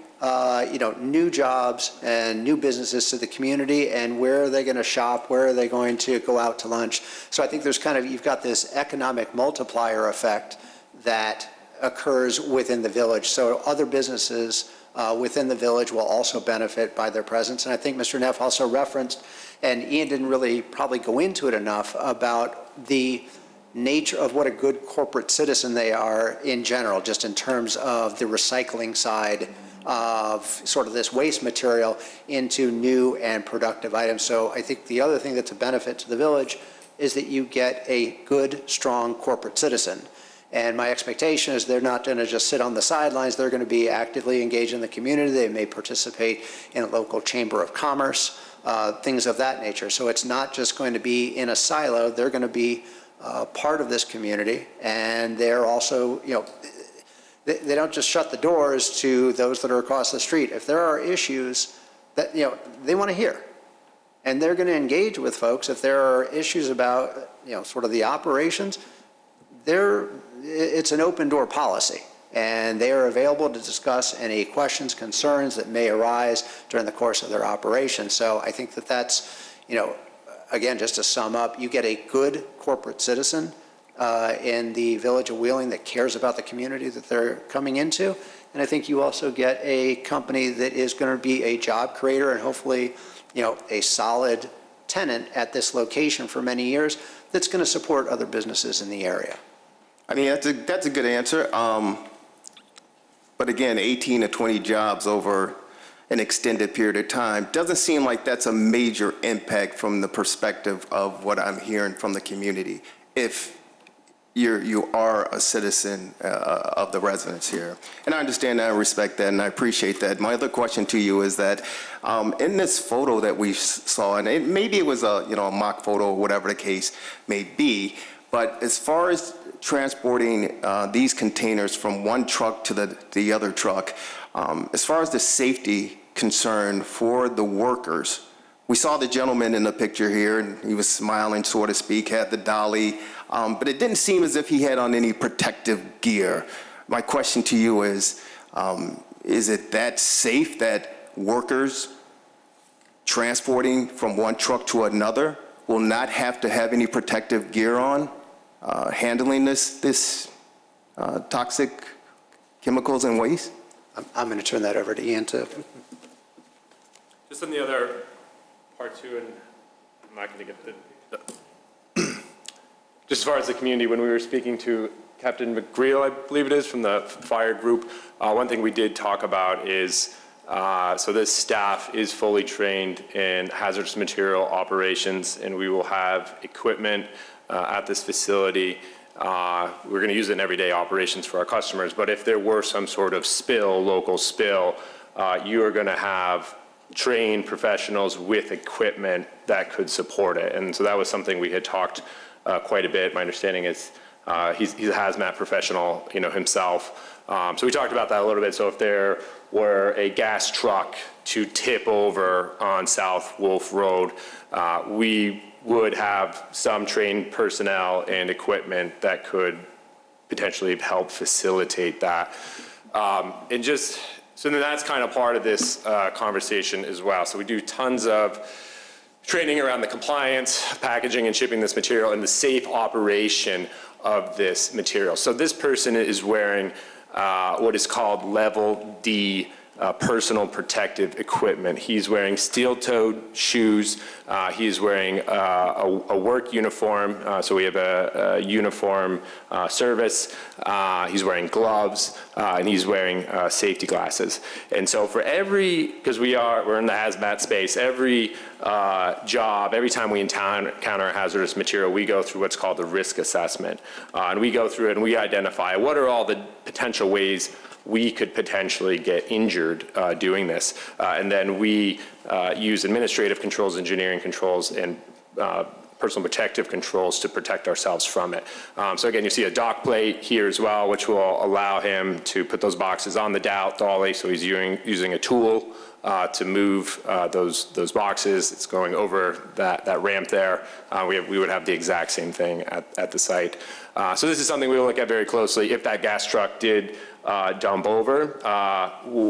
new jobs and new businesses to the community, and where are they going to shop? Where are they going to go out to lunch? So I think there's you've got this economic multiplier effect that occurs within the village. So other businesses within the village will also benefit by their presence. And I think Mr. Neff also referenced, and Ian didn't really probably go into it enough, about the nature of what a good corporate citizen they are in general, just in terms of the recycling side of sort of this waste material into new and productive items. So I think the other thing that's a benefit to the village is that you get a good, strong corporate citizen. And my expectation is they're not going to just sit on the sidelines. They're going to be actively engaged in the community. They may participate in a local chamber of commerce, things of that nature. So it's not just going to be in a silo. They're going to be part of this community. And they're also, they don't just shut the doors to those that are across the street. If there are issues that, they want to hear. And they're going to engage with folks. If there are issues about, sort of the operations, it's an open door policy, and they are available to discuss any questions, concerns that may arise during the course of their operation. So I think that's, again, just to sum up, you get a good corporate citizen in the village of Wheeling that cares about the community that they're coming into. And I think you also get a company that is going to be a job creator and hopefully, a solid tenant at this location for many years that's going to support other businesses in the area. I mean, that's a good answer. But again, 18 to 20 jobs over an extended period of time doesn't seem like that's a major impact from the perspective of what I'm hearing from the community, if you are a citizen of the residents here. And I understand that, I respect that, and I appreciate that. My other question to you is that in this photo that we saw, and maybe it was a mock photo or whatever the case may be, but as far as transporting these containers from one truck to the other truck, as far as the safety concern for the workers, we saw the gentleman in the picture here, and he was smiling, so to speak, had the dolly, but it didn't seem as if he had on any protective gear. My question to you is it that safe that workers transporting from one truck to another will not have to have any protective gear on, handling this toxic chemicals and waste? I'm going to turn that over to Ian to. Just on the other part too, and I'm not going to get the, just as far as the community, when we were speaking to Captain McGreal, I believe it is, from the fire group, one thing we did talk about is, so this staff is fully trained in hazardous material operations, and we will have equipment at this facility. We're going to use it in everyday operations for our customers, but if there were some sort of spill, local spill, you are going to have trained professionals with equipment that could support it. And so that was something we had talked quite a bit. My understanding is he's a hazmat professional, himself. So we talked about that a little bit. So if there were a gas truck to tip over on South Wolf Road, we would have some trained personnel and equipment that could potentially help facilitate that. And just, so then that's kind of part of this conversation as well. So we do tons of training around the compliance, packaging and shipping this material, and the safe operation of this material. So this person is wearing what is called level D personal protective equipment. He's wearing steel-toed shoes. He's wearing a work uniform. So we have a uniform service. He's wearing gloves, and he's wearing safety glasses. And so for because we're in the hazmat space, every job, every time we encounter a hazardous material, we go through what's called the risk assessment. And we go through it and we identify what are all the potential ways we could potentially get injured doing this. And then we use administrative controls, engineering controls, and personal protective controls to protect ourselves from it. So again, you see a dock plate here as well, which will allow him to put those boxes on the dolly. So he's using a tool to move those boxes. It's going over that ramp there. We would have the exact same thing at the site. So this is something we will look at very closely. If that gas truck did dump over,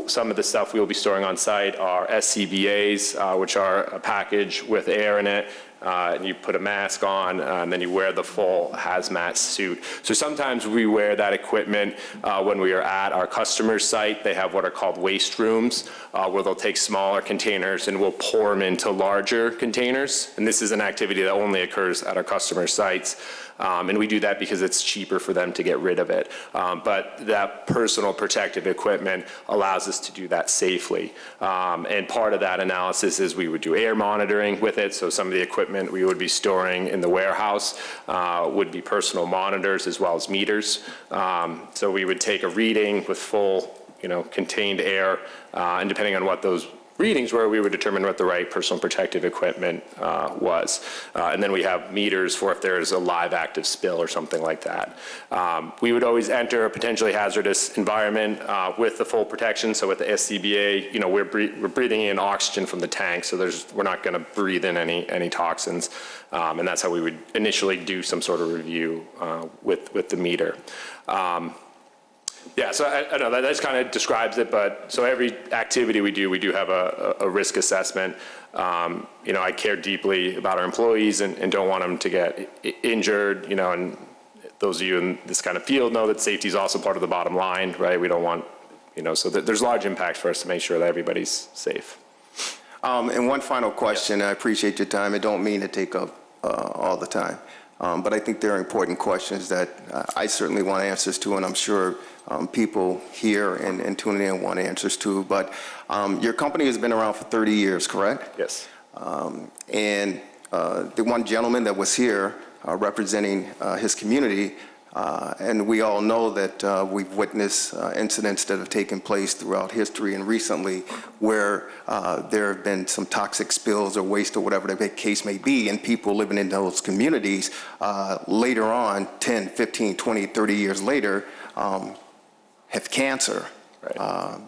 some of the stuff we will be storing on site are SCBAs, which are a package with air in it. And you put a mask on, and then you wear the full hazmat suit. So sometimes we wear that equipment when we are at our customer's site. They have what are called waste rooms, where they'll take smaller containers and we'll pour them into larger containers. And this is an activity that only occurs at our customer sites. And we do that because it's cheaper for them to get rid of it. But that personal protective equipment allows us to do that safely. And part of that analysis is we would do air monitoring with it. So some of the equipment we would be storing in the warehouse would be personal monitors as well as meters. So we would take a reading with full, contained air, and depending on what those readings were, we would determine what the right personal protective equipment was. And then we have meters for if there is a live active spill or something like that. We would always enter a potentially hazardous environment with the full protection. So with the SCBA, we're breathing in oxygen from the tank, so we're not going to breathe in any toxins. And that's how we would initially do some sort of review with the meter. Yeah, so I know that just kind of describes it, but so every activity we do have a risk assessment. I care deeply about our employees and don't want them to get injured, and those of you in this kind of field know that safety is also part of the bottom line, right? We don't want, so there's large impact for us to make sure that everybody's safe. And one final question. I appreciate your time. I don't mean to take up all the time, but I think there are important questions that I certainly want answers to, and I'm sure people here and tuning in want answers to. But your company has been around for 30 years, correct? Yes. And the one gentleman that was here representing his community, and we all know that we've witnessed incidents that have taken place throughout history and recently where there have been some toxic spills or waste or whatever the case may be, and people living in those communities later on, 10, 15, 20, 30 years later, have cancer. Right.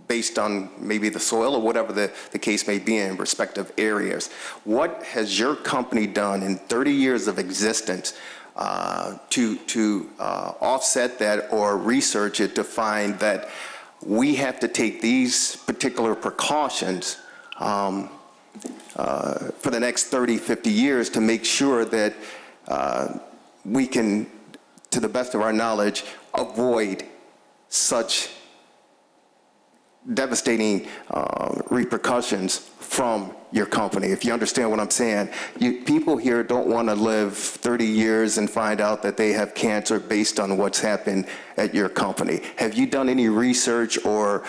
Based on maybe the soil or whatever the case may be in respective areas. What has your company done in 30 years of existence to offset that or research it to find that we have to take these particular precautions for the next 30, 50 years to make sure that we can, to the best of our knowledge, avoid such devastating repercussions from your company, if you understand what I'm saying. People here don't want to live 30 years and find out that they have cancer based on what's happened at your company. Have you done any research or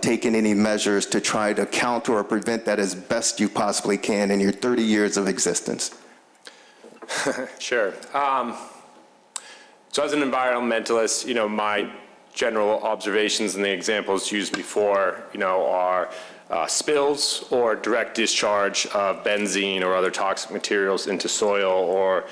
taken any measures to try to counter or prevent that as best you possibly can in your 30 years of existence? Sure. So as an environmentalist, my general observations and the examples used before, are spills or direct discharge of benzene or other toxic materials into soil or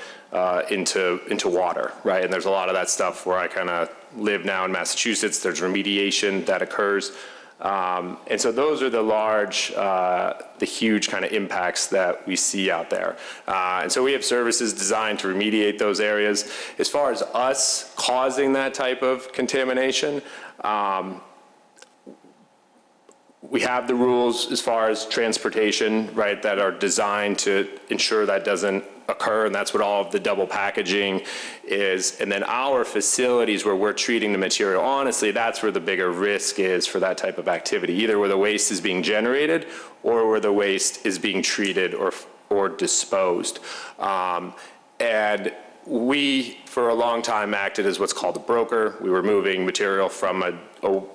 into water, right? And there's a lot of that stuff where I kind of live now in Massachusetts. There's remediation that occurs. And so those are the huge kind of impacts that we see out there. And so we have services designed to remediate those areas. As far as us causing that type of contamination, we have the rules as far as transportation, right, that are designed to ensure that doesn't occur, and that's what all of the double packaging is. And then our facilities where we're treating the material, honestly, that's where the bigger risk is for that type of activity, either where the waste is being generated or where the waste is being treated or disposed. And we, for a long time, acted as what's called a broker. We were moving material from a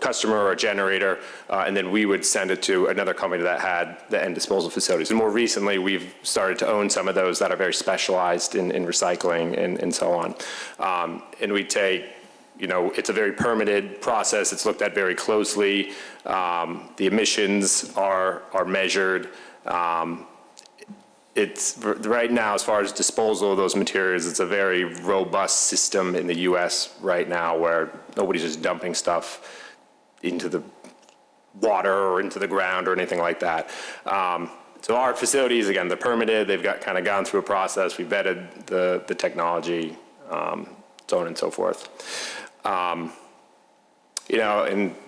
customer or a generator, and then we would send it to another company that had the end disposal facilities. And more recently, we've started to own some of those that are very specialized in recycling and so on. And we take, it's a very permitted process. It's looked at very closely. The emissions are measured. It's right now, as far as disposal of those materials, it's a very robust system in the U.S. right now where nobody's just dumping stuff into the water or into the ground or anything like that. So our facilities, again, they're permitted. They've kind of gone through a process. We vetted the technology, so on and so forth. And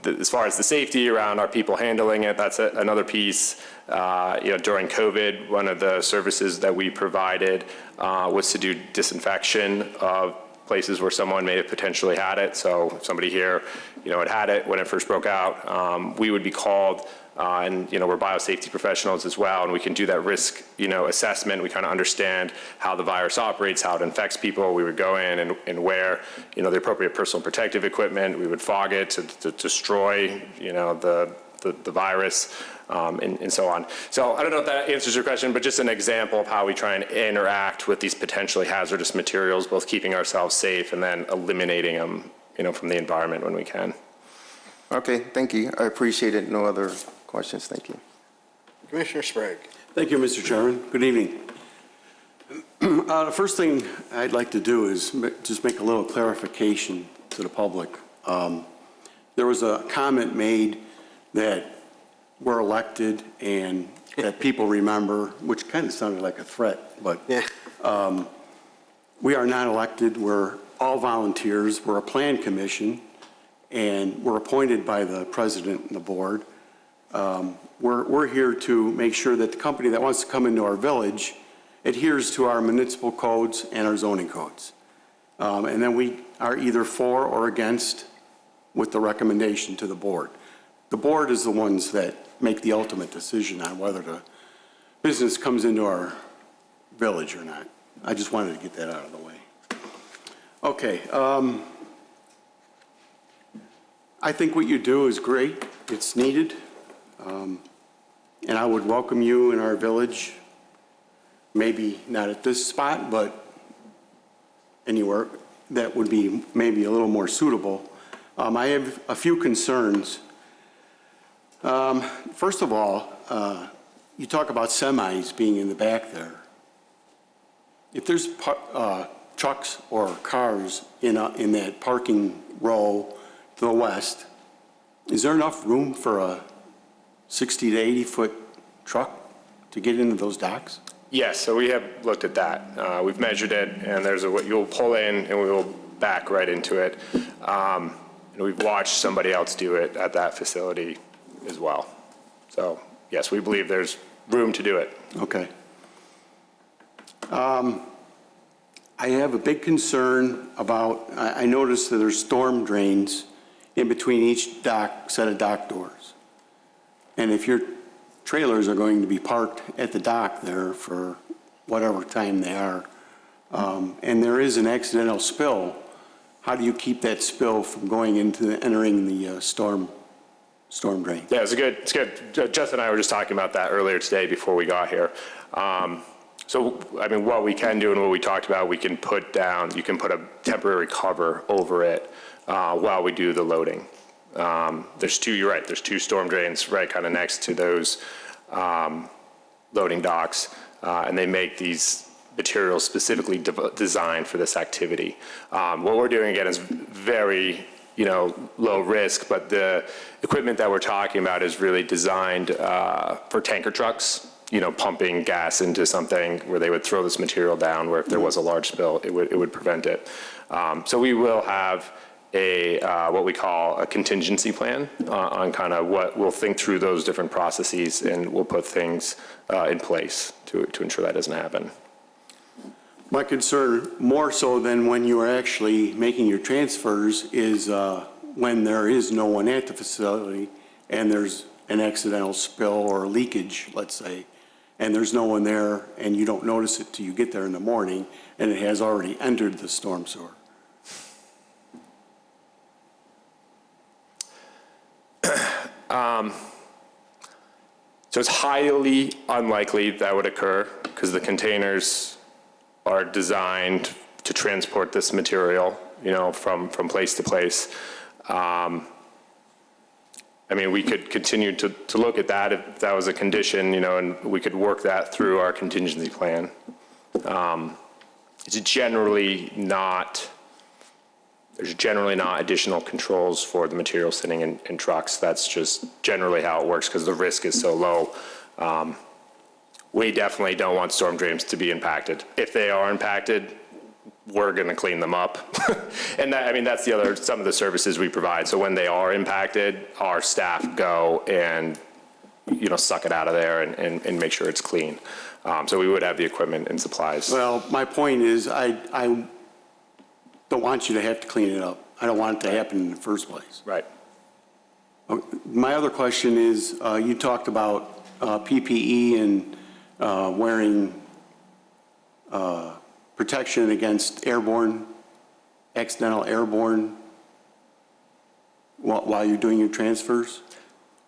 as far as the safety around our people handling it, that's another piece. During COVID, one of the services that we provided was to do disinfection of places where someone may have potentially had it. So if somebody here, had it when it first broke out, we would be called, and we're biosafety professionals as well, and we can do that risk, assessment. We kind of understand how the virus operates, how it infects people. We would go in and wear, the appropriate personal protective equipment. We would fog it to destroy, the virus. And so on. So I don't know if that answers your question, but just an example of how we try and interact with these potentially hazardous materials, both keeping ourselves safe and then eliminating them, from the environment when we can. Okay, thank you. I appreciate it. No other questions. Thank you. Commissioner Sprague. Thank you, Mr. Chairman. Good evening. The first thing I'd like to do is just make a little clarification to the public. There was a comment made that we're elected and that people remember, which kind of sounded like a threat, but we are not elected. We're all volunteers. We're a plan commission, and we're appointed by the president and the board. We're here to make sure that the company that wants to come into our village adheres to our municipal codes and our zoning codes. And then we are either for or against with the recommendation to the board. The board is the ones that make the ultimate decision on whether the business comes into our village or not. I just wanted to get that out of the way. Okay. I think what you do is great. It's needed. And I would welcome you in our village, maybe not at this spot, but anywhere that would be maybe a little more suitable. I have a few concerns. First of all, you talk about semis being in the back there. If there's trucks or cars in that parking row to the west, is there enough room for a 60 to 80 foot truck to get into those docks? Yes, so we have looked at that. We've measured it, and there's you'll pull in and we will back right into it. And we've watched somebody else do it at that facility as well. So, yes, we believe there's room to do it. Okay. I have a big concern about, I noticed that there's storm drains in between each set of dock doors. And if your trailers are going to be parked at the dock there for whatever time they are, and there is an accidental spill, how do you keep that spill from going into entering the storm drain? Yeah, it's good. Justin and I were just talking about that earlier today before we got here. So, I mean, what we can do and what we talked about, you can put a temporary cover over it while we do the loading. You're right, there's two storm drains right kind of next to those loading docks, and they make these materials specifically designed for this activity. What we're doing, again, is very, low risk, but the equipment that we're talking about is really designed for tanker trucks, pumping gas into something where they would throw this material down, where if there was a large spill, it would prevent it. So we will have what we call a contingency plan on kind of what we'll think through those different processes, and we'll put things in place to ensure that doesn't happen. My concern, more so than when you are actually making your transfers, is when there is no one at the facility and there's an accidental spill or leakage, let's say, and there's no one there and you don't notice it till you get there in the morning and it has already entered the storm sewer. So it's highly unlikely that would occur because the containers are designed to transport this material, from place to place. I mean, we could continue to look at that if that was a condition, and we could work that through our contingency plan. There's generally not additional controls for the material sitting in trucks. That's just generally how it works because the risk is so low. We definitely don't want storm drains to be impacted. If they are impacted, we're going to clean them up. And that's some of the services we provide. So when they are impacted, our staff go and, suck it out of there and make sure it's clean. So we would have the equipment and supplies. Well, my point is I don't want you to have to clean it up. I don't want it to happen in the first place. Right. My other question is, you talked about PPE and wearing protection against accidental airborne while you're doing your transfers?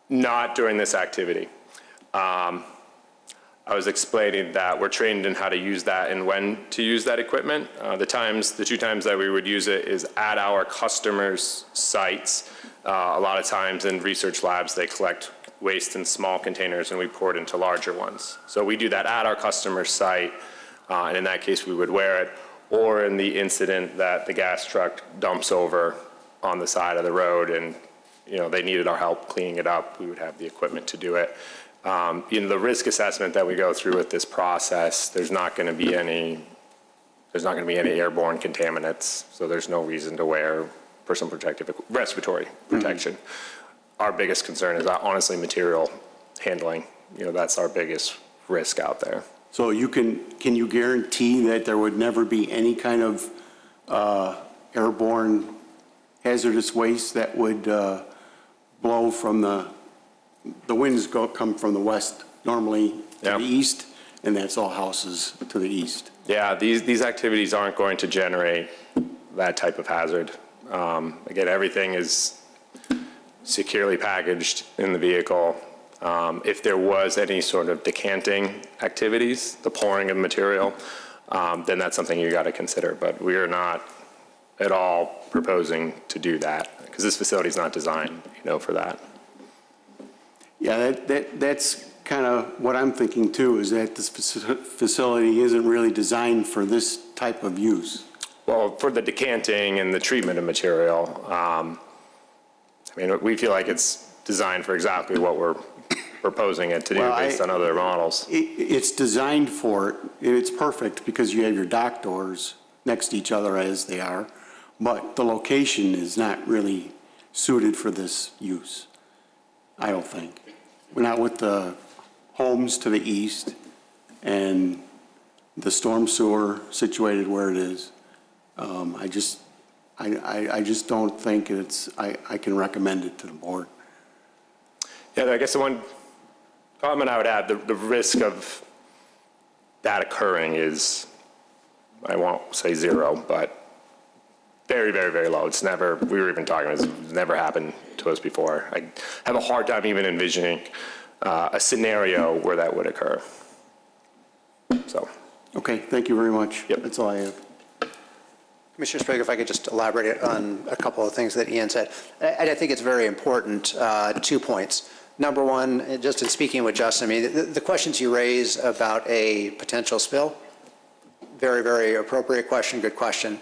Not during this activity. I was explaining that we're trained in how to use that and when to use that equipment. The 2 times that we would use it is at our customers' sites. A lot of times in research labs, they collect waste in small containers and we pour it into larger ones. So we do that at our customer's site, and in that case, we would wear it. Or in the incident that the gas truck dumps over on the side of the road and they needed our help cleaning it up, we would have the equipment to do it. The risk assessment that we go through with this process, there's not going to be any airborne contaminants, so there's no reason to wear respiratory protection. Our biggest concern is honestly material handling. That's our biggest risk out there. So can you guarantee that there would never be any kind of airborne hazardous waste that would blow from the winds come from the west normally to the east, and that's all houses to the east? Yeah, these activities aren't going to generate that type of hazard. Again, everything is securely packaged in the vehicle. If there was any sort of decanting activities, the pouring of material, then that's something you got to consider. But we are not at all proposing to do that because this facility is not designed, for that. Yeah, that's kind of what I'm thinking too, is that this facility isn't really designed for this type of use. Well, for the decanting and the treatment of material, we feel like it's designed for exactly what we're proposing it to do based on other models. It's designed for it. It's perfect because you have your dock doors next to each other as they are, but the location is not really suited for this use. I don't think. We're not with the homes to the east and the storm sewer situated where it is. I just don't think I can recommend it to the board. Yeah, I guess the one comment I would add, the risk of that occurring is, I won't say zero, but very, very, very low. It's never, we were even talking, it's never happened to us before. I have a hard time even envisioning a scenario where that would occur. So. Okay, thank you very much. Yep. That's all I have. Commissioner Sprague, if I could just elaborate on a couple of things that Ian said. I think it's very important, 2 points. Number one, just in speaking with Justin, I mean, the questions you raise about a potential spill, very, very appropriate question, good question.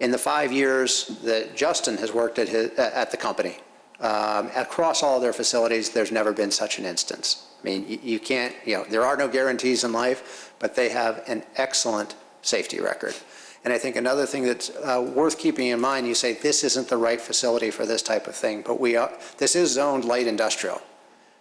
In the 5 years that Justin has worked at the company, across all their facilities, there's never been such an instance. I mean, you can't, there are no guarantees in life, but they have an excellent safety record. And I think another thing that's worth keeping in mind, you say this isn't the right facility for this type of thing, but this is zoned light industrial.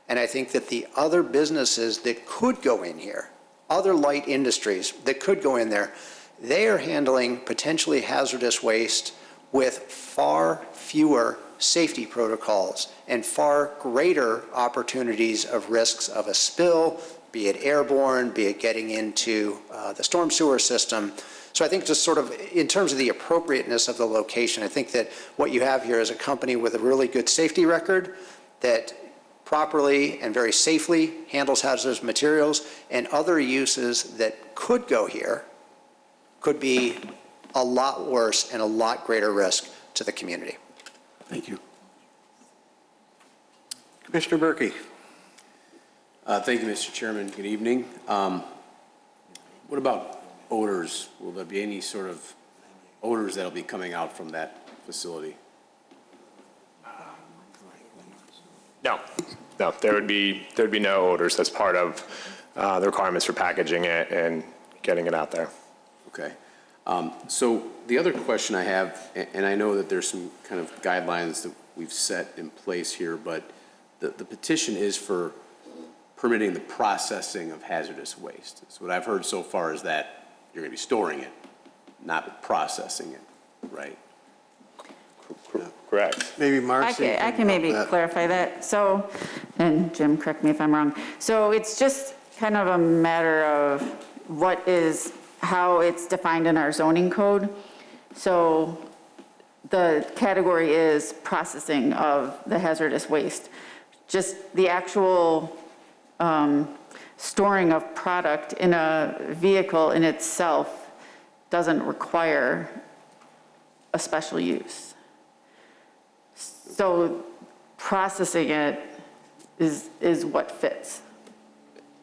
And I think that the other businesses that could go in here, other light industries that could go in there, they are handling potentially hazardous waste with far fewer safety protocols and far greater opportunities of risks of a spill, be it airborne, be it getting into the storm sewer system. So I think just sort of in terms of the appropriateness of the location, I think that what you have here is a company with a really good safety record that properly and very safely handles hazardous materials, and other uses that could go here could be a lot worse and a lot greater risk to the community. Thank you. Commissioner Berkey. Thank you, Mr. Chairman. Good evening. What about odors? Will there be any sort of odors that'll be coming out from that facility? No, there'd be no odors. That's part of the requirements for packaging it and getting it out there. Okay. So the other question I have, and I know that there's some kind of guidelines that we've set in place here, but the petition is for permitting the processing of hazardous waste. So what I've heard so far is that you're going to be storing it, not processing it, right? Correct. Maybe Marcy. I can maybe clarify that. So, and Jim, correct me if I'm wrong. So it's just kind of a matter of how it's defined in our zoning code. So the category is processing of the hazardous waste. Just the actual storing of product in a vehicle in itself doesn't require a special use. So processing it is what fits.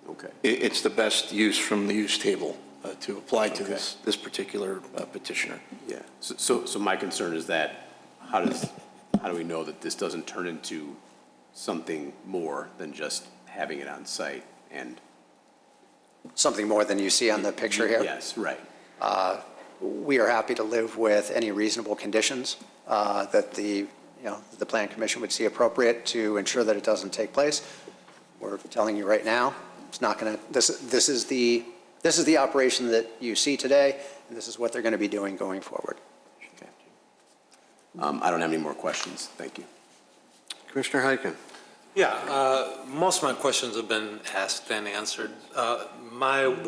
Okay. It's the best use from the use table to apply to this particular petitioner. Yeah. So my concern is that how do we know that this doesn't turn into something more than just having it on site and Something more than you see on the picture here? Yes, right. We are happy to live with any reasonable conditions that the Plan Commission would see appropriate to ensure that it doesn't take place. We're telling you right now, it's not going to. This is the operation that you see today, and this is what they're going to be doing going forward. Okay. I don't have any more questions. Thank you. Commissioner Heiken. Yeah, most of my questions have been asked and answered. The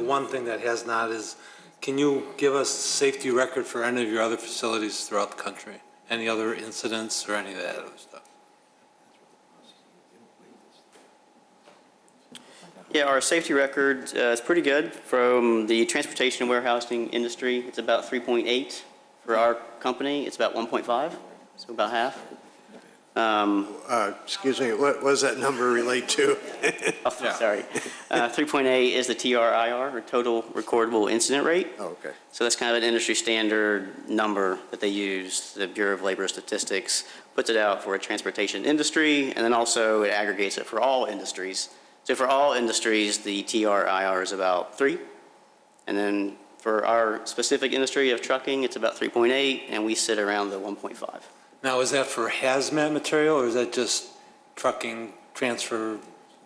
one thing that has not is, can you give us safety record for any of your other facilities throughout the country? Any other incidents or any of that other stuff? Yeah, our safety record is pretty good. From the transportation and warehousing industry, it's about 3.8. For our company, it's about 1.5, so about half. Excuse me, what does that number relate to? Oh, sorry. 3.8 is the TRIR, or Total Recordable Incident Rate. Oh, okay. So that's kind of an industry standard number that they use. The Bureau of Labor Statistics puts it out for a transportation industry, and then also it aggregates it for all industries. So for all industries, the TRIR is about 3. And then for our specific industry of trucking, it's about 3.8, and we sit around the 1.5. Now, is that for hazmat material, or is that just trucking, transfer,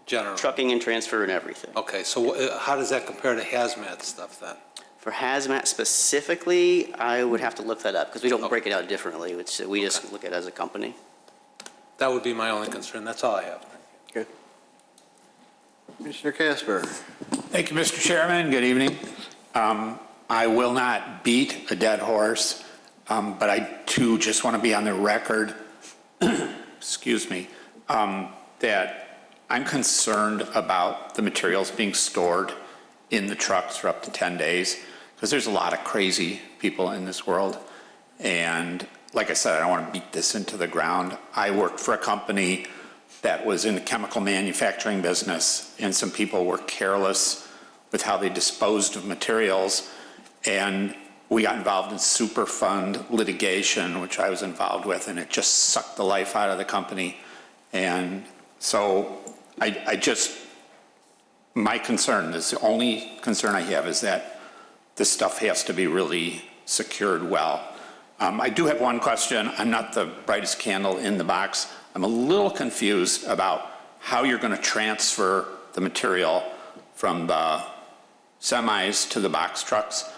general? Trucking and transfer and everything. Okay, so how does that compare to hazmat stuff then? For hazmat specifically, I would have to look that up because we don't break it out differently. We just look at it as a company. That would be my only concern. That's all I have. Okay. Commissioner Casper. Thank you, Mr. Chairman. Good evening. I will not beat a dead horse, but I too just want to be on the record, excuse me, that I'm concerned about the materials being stored in the trucks for up to 10 days, because there's a lot of crazy people in this world. And like I said, I don't want to beat this into the ground. I worked for a company that was in the chemical manufacturing business, and some people were careless with how they disposed of materials. And we got involved in Superfund litigation, which I was involved with, and it just sucked the life out of the company. And so my concern is, the only concern I have is that this stuff has to be really secured well. I do have one question. I'm not the brightest candle in the box. I'm a little confused about how you're going to transfer the material from the semis to the box trucks.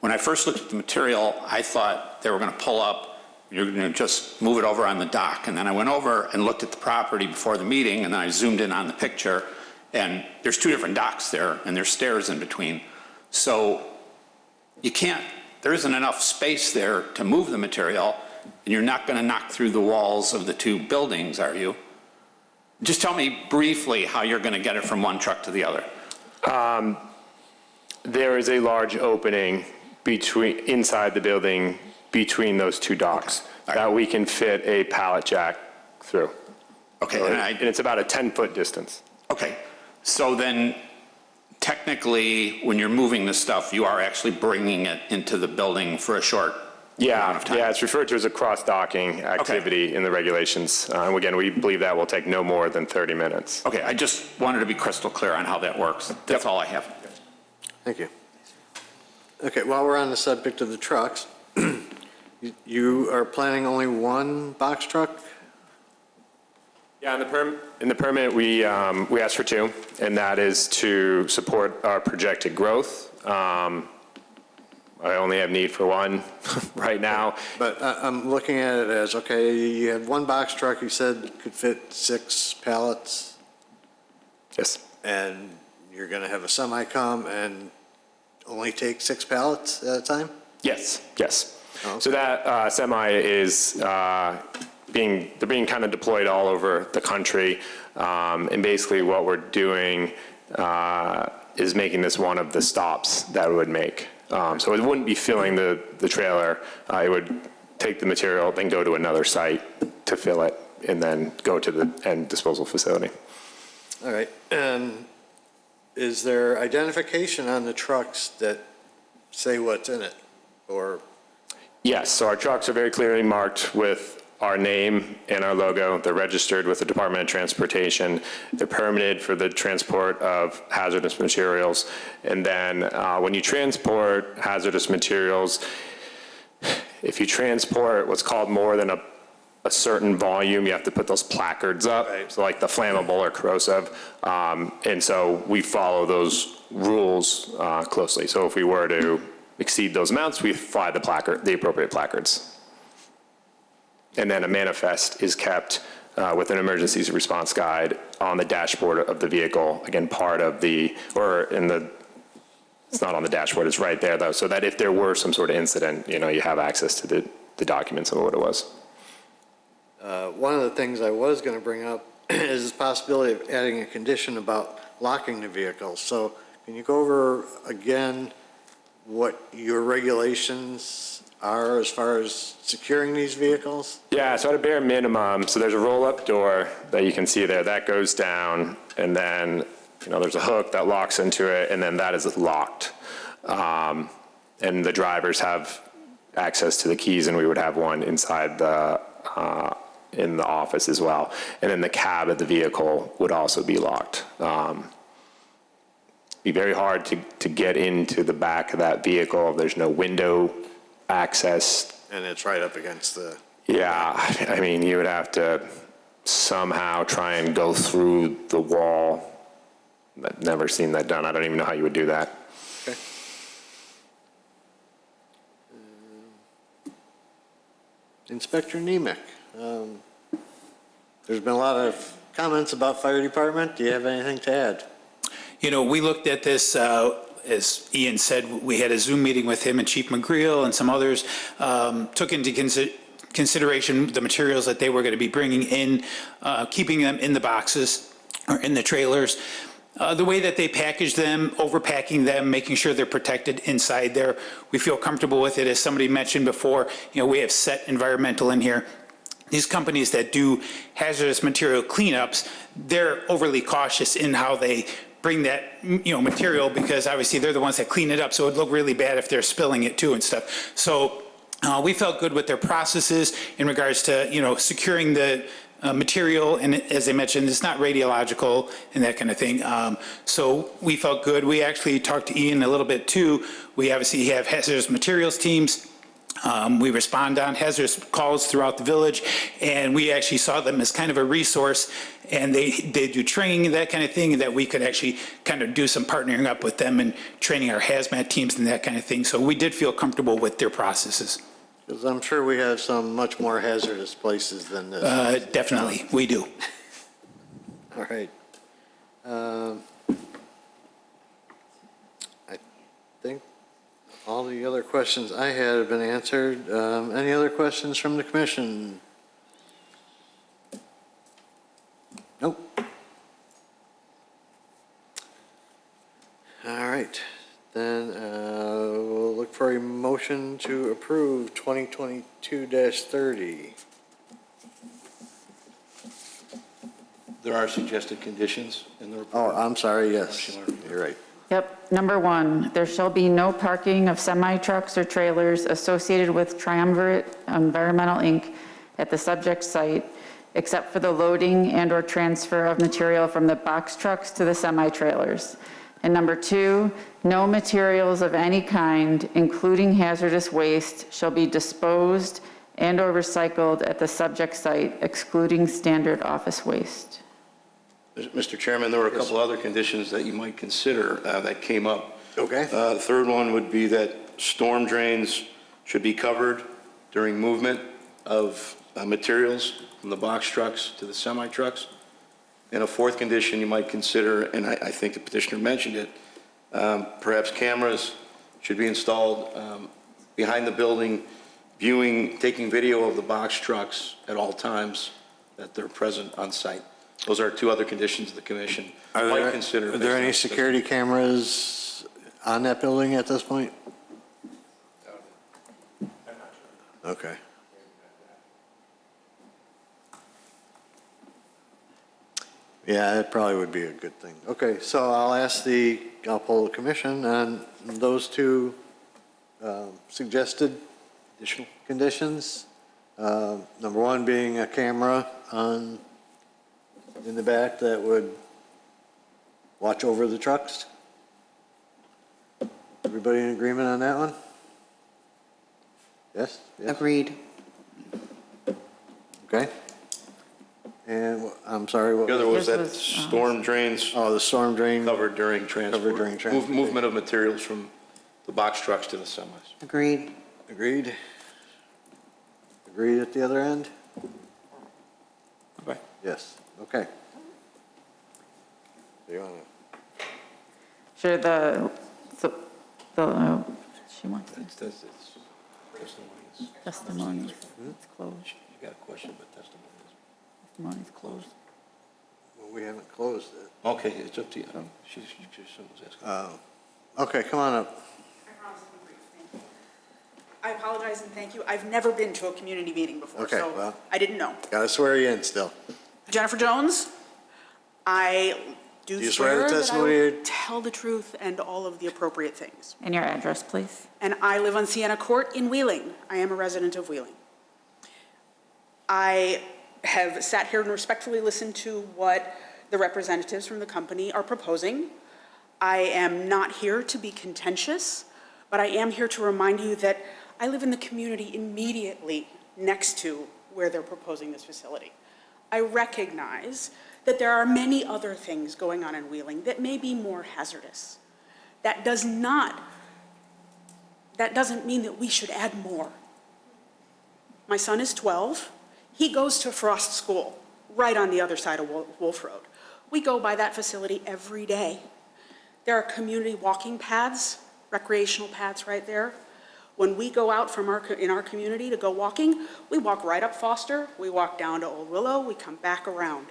When I first looked at the material, I thought they were going to pull up, you're going to just move it over on the dock. And then I went over and looked at the property before the meeting, and then I zoomed in on the picture, and there's two different docks there, and there's stairs in between. So there isn't enough space there to move the material, and you're not going to knock through the walls of the two buildings, are you? Just tell me briefly how you're going to get it from one truck to the other. There is a large opening inside the building between those two docks that we can fit a pallet jack through. Okay. And it's about a 10-foot distance. Okay. So then technically, when you're moving this stuff, you are actually bringing it into the building for a short amount of time. Yeah, it's referred to as a cross-docking activity in the regulations. And again, we believe that will take no more than 30 minutes. Okay, I just wanted to be crystal clear on how that works. That's all I have. Thank you. Okay, while we're on the subject of the trucks, you are planning only one box truck? Yeah, in the permit, we asked for two, and that is to support our projected growth. I only have need for one right now. But I'm looking at it as, okay, you had one box truck, you said could fit 6 pallets. Yes. And you're going to have a semi come and only take 6 pallets at a time? Yes, yes. Oh, okay. So that semi is they're being kind of deployed all over the country. And basically what we're doing is making this one of the stops that it would make. So it wouldn't be filling the trailer. It would take the material, then go to another site to fill it, and then go to the end disposal facility. All right. And is there identification on the trucks that say what's in it? Or? Yes, so our trucks are very clearly marked with our name and our logo. They're registered with the Department of Transportation. They're permitted for the transport of hazardous materials. And then when you transport hazardous materials, if you transport what's called more than a certain volume, you have to put those placards up, right. So like the flammable or corrosive. And so we follow those rules closely. So if we were to exceed those amounts, we fly the appropriate placards. And then a manifest is kept with an emergency response guide on the dashboard of the vehicle, again, it's not on the dashboard, it's right there though, so that if there were some sort of incident, you have access to the documents of what it was. One of the things I was going to bring up is the possibility of adding a condition about locking the vehicles. So can you go over again what your regulations are as far as securing these vehicles? Yeah, so at a bare minimum, so there's a roll-up door that you can see there, that goes down, and then there's a hook that locks into it, and then that is locked. And the drivers have access to the keys, and we would have one inside in the office as well. And then the cab of the vehicle would also be locked. Be very hard to get into the back of that vehicle. There's no window access. And it's right up against the Yeah, I mean, you would have to somehow try and go through the wall. I've never seen that done. I don't even know how you would do that. Okay. Inspector Nemec, there's been a lot of comments about fire department. Do you have anything to add? You know, we looked at this, as Ian said, we had a Zoom meeting with him and Chief McGreal and some others, took into consideration the materials that they were going to be bringing in, keeping them in the boxes or in the trailers. The way that they package them, overpacking them, making sure they're protected inside there, we feel comfortable with it. As somebody mentioned before, you know, we have set environmental in here. These companies that do hazardous material cleanups, they're overly cautious in how they bring that, you know, material, because obviously they're the ones that clean it up, so it'd look really bad if they're spilling it too and stuff. So we felt good with their processes in regards to, you know, securing the material, and as I mentioned, it's not radiological and that kind of thing. So we felt good. We actually talked to Ian a little bit too. We obviously have hazardous materials teams. We respond on hazardous calls throughout the village, and we actually saw them as kind of a resource, and they do training and that kind of thing, that we could actually kind of do some partnering up with them and training our hazmat teams and that kind of thing. So we did feel comfortable with their processes. Because I'm sure we have some much more hazardous places than this. Definitely, we do. All right. I think all the other questions I had have been answered. Any other questions from the commission? Nope. All right. Then we'll look for a motion to approve 2022-30. There are suggested conditions in the report. Oh, I'm sorry, yes, you're right. Yep. Number 1, there shall be no parking of semi-trucks or trailers associated with Triumverate Environmental, Inc. at the subject site, except for the loading and/or transfer of material from the box trucks to the semi-trailers. And number 2, no materials of any kind, including hazardous waste, shall be disposed and/or recycled at the subject site, excluding standard office waste. Mr. Chairman, there were a couple other conditions that you might consider that came up. Okay. The third one would be that storm drains should be covered during movement of materials from the box trucks to the semi-trucks. And a fourth condition you might consider, and I think the petitioner mentioned it, perhaps cameras should be installed behind the building, taking video of the box trucks at all times that they're present on site. Those are 2 other conditions the commission might consider. Are there any security cameras on that building at this point? Okay. Yeah, it probably would be a good thing. Okay, so I'll poll the commission on those 2 suggested additional conditions. Number 1 being a camera in the back that would watch over the trucks. Everybody in agreement on that one? Yes? Agreed. Okay. And I'm sorry, what? The other was that storm drains. Oh, the storm drain. Covered during transport. Covered during transport. Movement of materials from the box trucks to the semis. Agreed. Agreed. Agreed at the other end? Okay. Yes, okay. You want to? Sure, she wants testimonies. It's closed. You got a question about testimonies? Testimonies closed. Well, we haven't closed it. Okay, it's up to you. Someone's asking. Okay, come on up. I apologize and thank you. I've never been to a community meeting before, Okay, so well. I didn't know. Gotta swear you in still. Jennifer Jones, I do you swear the swear that I testimony will tell the truth and all of the appropriate things. And your address, please. And I live on Sienna Court in Wheeling. I am a resident of Wheeling. I have sat here and respectfully listened to what the representatives from the company are proposing. I am not here to be contentious, but I am here to remind you that I live in the community immediately next to where they're proposing this facility. I recognize that there are many other things going on in Wheeling that may be more hazardous. That doesn't mean that we should add more. My son is 12. He goes to Frost School, right on the other side of Wolf Road. We go by that facility every day. There are community walking paths, recreational paths right there. When we go out in our community to go walking, we walk right up Foster, we walk down to Old Willow, we come back around.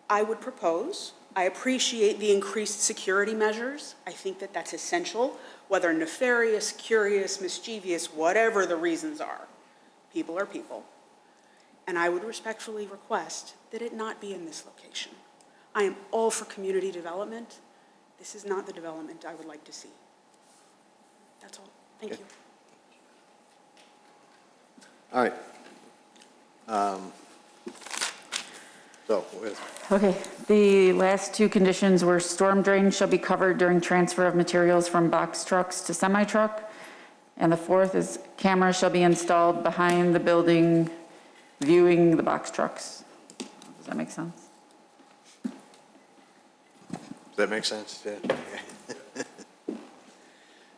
I would propose, I appreciate the increased security measures. I think that that's essential, whether nefarious, curious, mischievous, whatever the reasons are. People are people. And I would respectfully request that it not be in this location. I am all for community development. This is not the development I would like to see. That's all. Thank you. All right. Okay, the last two conditions were storm drains shall be covered during transfer of materials from box trucks to semi-truck. And the fourth is cameras shall be installed behind the building viewing the box trucks. Does that make sense? Does that make sense? Yeah.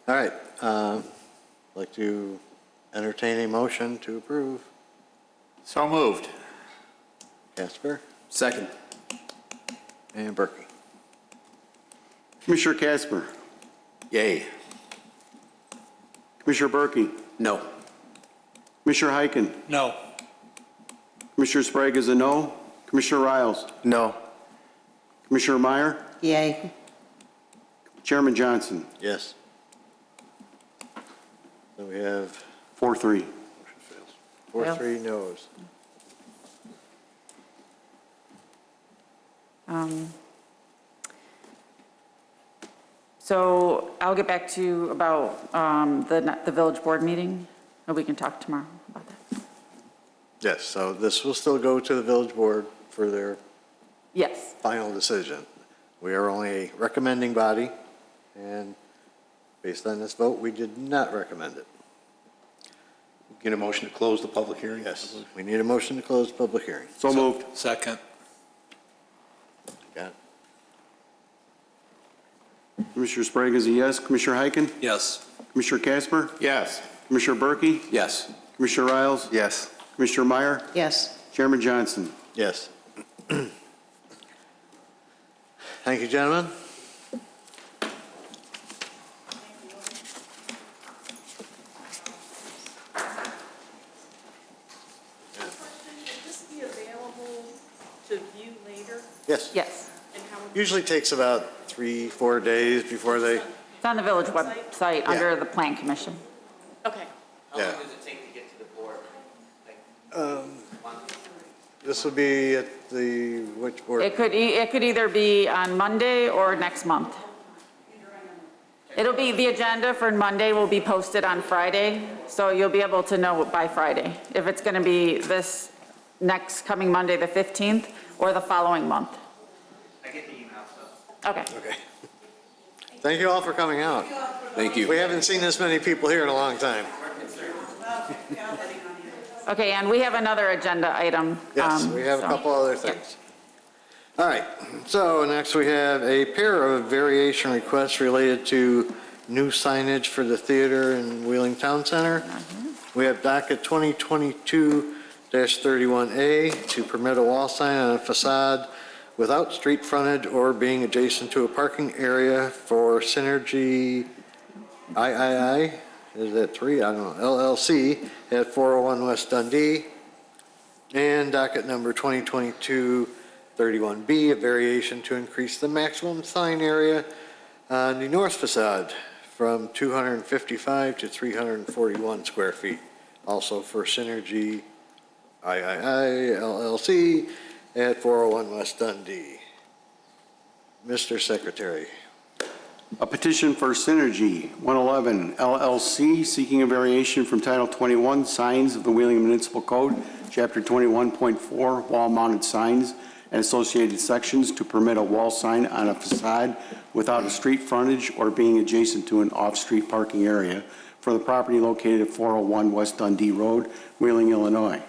All right. I'd like to entertain a motion to approve. So moved. Casper Second. and Berkey. Commissioner Casper. Yay. Commissioner Berkey. No. Commissioner Heiken. No. Commissioner Sprague is a no. Commissioner Riles. No. Commissioner Meyer. Yay. Chairman Johnson. Yes. So we have 4-3. 4-3 noes. So I'll get back to you about the village board meeting, and we can talk tomorrow about that. Yes, so this will still go to the village board for their Yes. final decision. We are only a recommending body, and based on this vote, we did not recommend it. Get a motion to close the public hearing? Yes, we need a motion to close the public hearing. So moved. Second. Got it. Commissioner Sprague is a yes. Commissioner Heiken. Yes. Commissioner Casper. Yes. Commissioner Berkey. Yes. Commissioner Riles. Yes. Commissioner Meyer. Yes. Chairman Johnson. Yes. Thank you, gentlemen. Should this be available to view later? Yes. Yes. Usually takes about 3-4 days before they, It's on the village website under the plan commission. Okay. yeah. does it take to get to the board? This will be at the, which board? It could either be on Monday or next month. It'll be, the agenda for Monday will be posted on Friday, so you'll be able to know by Friday if it's going to be this next coming Monday, the 15th, or the following month. I get the email, so. Okay. Okay. Thank you all for coming out. Thank you. We haven't seen this many people here in a long time. Okay, and we have another agenda item. Yes, we have a so- couple other things. All right, so next we have a pair of variation requests related to new signage for the theater in Wheeling Town Center. We have docket 2022-31A to permit a wall sign on a facade without street frontage or being adjacent to a parking area for Cinergy III, is that 3? I don't know, LLC at 401 West Dundee. And docket number 2022-31B, a variation to increase the maximum sign area on the north facade from 255 to 341 square feet. Also for Cinergy III, LLC at 401 West Dundee. Mr. Secretary. A petition for Cinergy 111 LLC seeking a variation from Title 21 Signs of the Wheeling Municipal Code, Chapter 21.4 Wall-Mounted Signs and associated sections to permit a wall sign on a facade without a street frontage or being adjacent to an off-street parking area for the property located at 401 West Dundee Road, Wheeling, Illinois.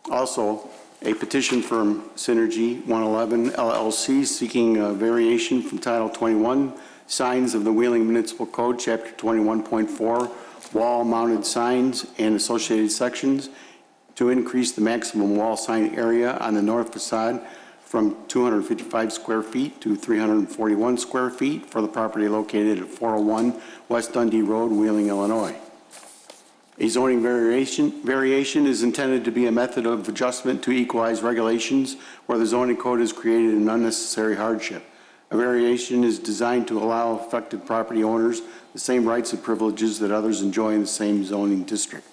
Also, a petition from Cinergy 111 LLC seeking a variation from Title 21, Signs of the Wheeling Municipal Code, Chapter 21.4, Wall-Mounted Signs and Associated Sections, to increase the maximum wall sign area on the north facade from 255 square feet to 341 square feet for the property located at 401 West Dundee Road, Wheeling, Illinois. A zoning variation is intended to be a method of adjustment to equalize regulations where the zoning code has created an unnecessary hardship. A variation is designed to allow affected property owners the same rights and privileges that others enjoy in the same zoning district.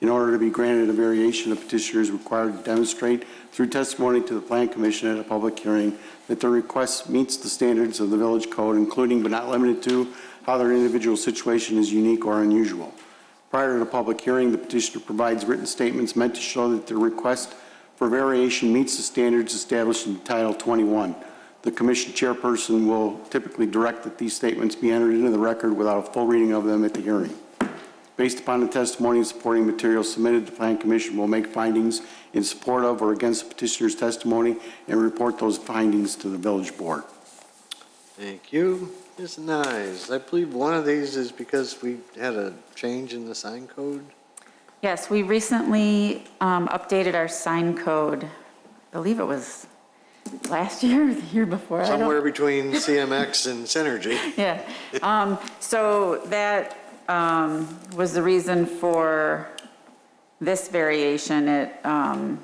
In order to be granted a variation, the petitioner is required to demonstrate through testimony to the Plan Commission at a public hearing that their request meets the standards of the village code, including but not limited to how their individual situation is unique or unusual. Prior to the public hearing, the petitioner provides written statements meant to show that the request for variation meets the standards established in Title 21. The commission chairperson will typically direct that these statements be entered into the record without a full reading of them at the hearing. Based upon the testimony and supporting materials submitted, the Plan Commission will make findings in support of or against the petitioner's testimony and report those findings to the village board. Thank you. Ms. Nyes, I believe one of these is because we had a change in the sign code. Yes, we recently updated our sign code. I believe it was last year or the year before. Somewhere between CMX and Cinergy. Yeah. So that was the reason for this variation. The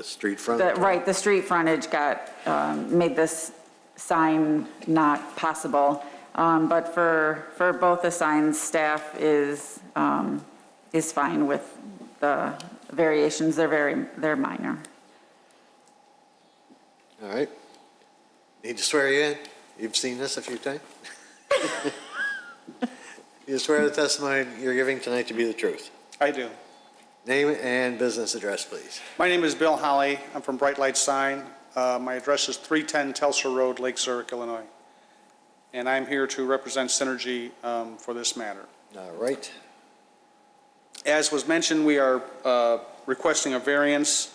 street frontage. Right, the street frontage got, made this sign not possible. But for both the signs, staff is fine with the variations. They're minor. All right. Need to swear you in? You've seen this a few times? You swear the testimony you're giving tonight to be the truth? I do. Name and business address, please. My name is Bill Holly. I'm from Bright Light Sign. My address is 310 Telstra Road, Lake Zurich, Illinois. And I'm here to represent Cinergy for this matter. All right. As was mentioned, we are requesting a variance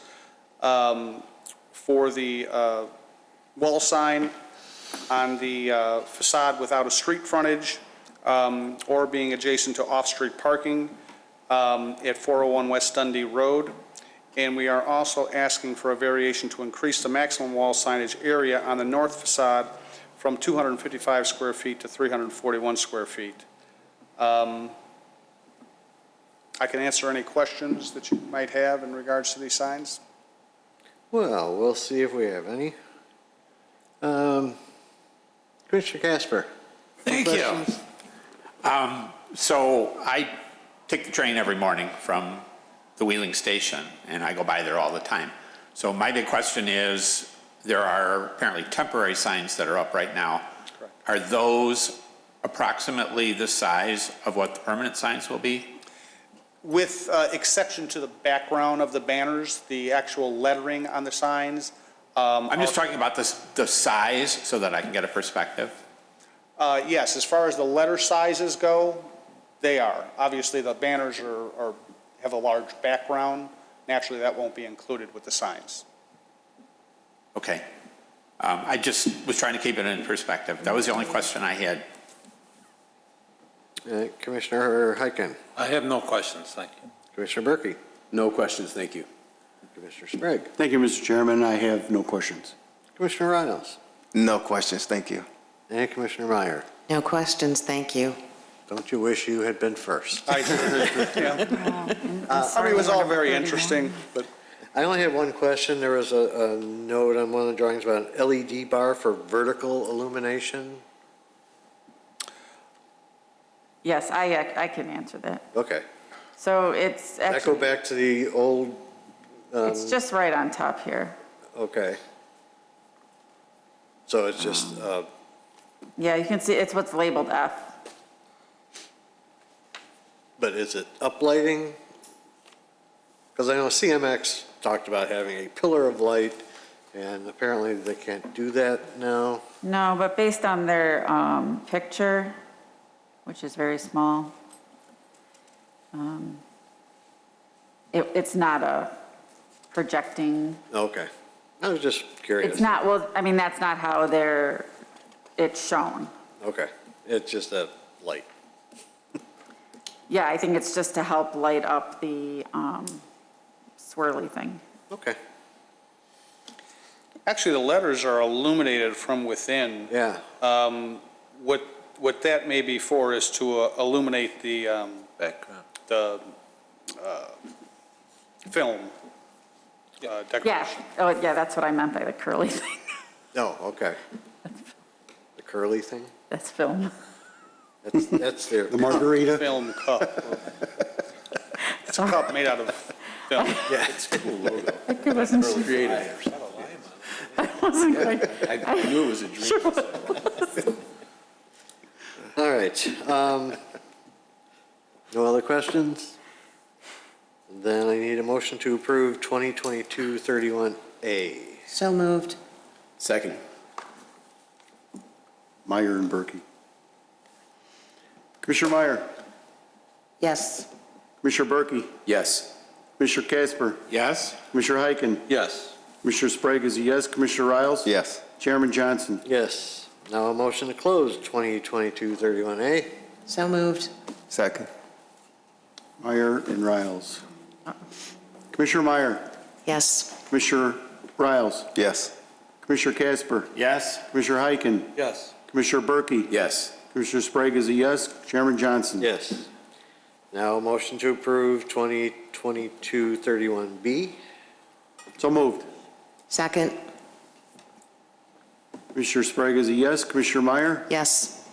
for the wall sign on the facade without a street frontage or being adjacent to off-street parking at 401 West Dundee Road. And we are also asking for a variation to increase the maximum wall signage area on the north facade from 255 square feet to 341 square feet. I can answer any questions that you might have in regards to these signs. Well, we'll see if we have any. Commissioner Casper. Thank you. So I take the train every morning from the Wheeling station, and I go by there all the time. So my big question is, there are apparently temporary signs that are up right now. Correct. Are those approximately the size of what the permanent signs will be? With exception to the background of the banners, the actual lettering on the signs. I'm just talking about the size so that I can get a perspective. Yes, as far as the letter sizes go, they are. Obviously, the banners have a large background. Naturally, that won't be included with the signs. Okay. I just was trying to keep it in perspective. That was the only question I had. Commissioner Hyken. I have no questions, thank you. Commissioner Berkey. No questions, thank you. Commissioner Sprague. Thank you, Mr. Chairman. I have no questions. Commissioner Riles. No questions, thank you. And Commissioner Meyer. No questions, thank you. Don't you wish you had been first? I do. Yeah. I mean, it was all very interesting, but I only have one question. There was a note on one of the drawings about an LED bar for vertical illumination. Yes, I can answer that. Okay. So it's That actually, go back to the old. it's just right on top here. Okay. So it's just. Yeah, you can see it's what's labeled F. But is it uplighting? Because I know CMX talked about having a pillar of light, and apparently they can't do that now. No, but based on their picture, which is very small, It's not a projecting, Okay. I was just curious. it's not, well, I mean, that's not how it's shown. Okay. It's just a light. Yeah, I think it's just to help light up the swirly thing. Okay. Actually, the letters are illuminated from within. Yeah. What that may be for is to illuminate the Background. the film Yeah, decoration. oh, yeah, that's what I meant by the curly thing. Oh, okay. The curly thing? That's film. That's their. The margarita? Film cup. It's a cup made out of film. Yeah. It's a cool logo. I wasn't sure. Creative. I wasn't quite. I knew it was a dream. All right. No other questions? Then I need a motion to approve 2022-31A. So moved. Second. Meyer and Berkey. Commissioner Meyer. Yes. Commissioner Berkey. Yes. Commissioner Casper. Yes? Commissioner Heiken. Yes. Commissioner Sprague is a yes. Commissioner Riles. Yes. Chairman Johnson. Yes. Now a motion to close 2022-31A. So moved. Second. Meyer and Riles. Commissioner Meyer. Yes. Commissioner Riles. Yes. Commissioner Casper. Yes? Commissioner Heiken. Yes. Commissioner Berkey. Yes. Commissioner Sprague is a yes. Chairman Johnson. Yes. Now a motion to approve 2022-31B. So moved. Second. Commissioner Sprague is a yes. Commissioner Meyer. Yes.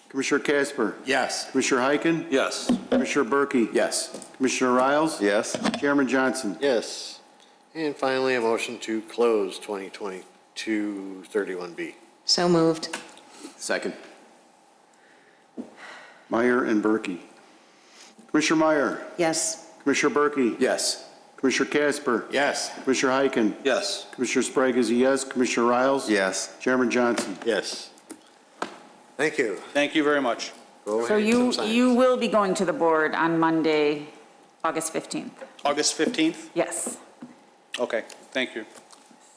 Commissioner Casper. Yes. Commissioner Heiken. Yes. Commissioner Berkey. Yes. Commissioner Riles. Yes. Chairman Johnson. Yes. And finally, a motion to close 2022-31B. So moved. Second. Meyer and Berkey. Commissioner Meyer. Yes. Commissioner Berkey. Yes. Commissioner Casper. Yes. Commissioner Heiken. Yes. Commissioner Sprague is a yes. Commissioner Riles. Yes. Chairman Johnson. Yes. Thank you. Thank you very much. Go So ahead, some signs. you will be going to the board on Monday, August 15th? August 15th? Yes, Okay, thank you.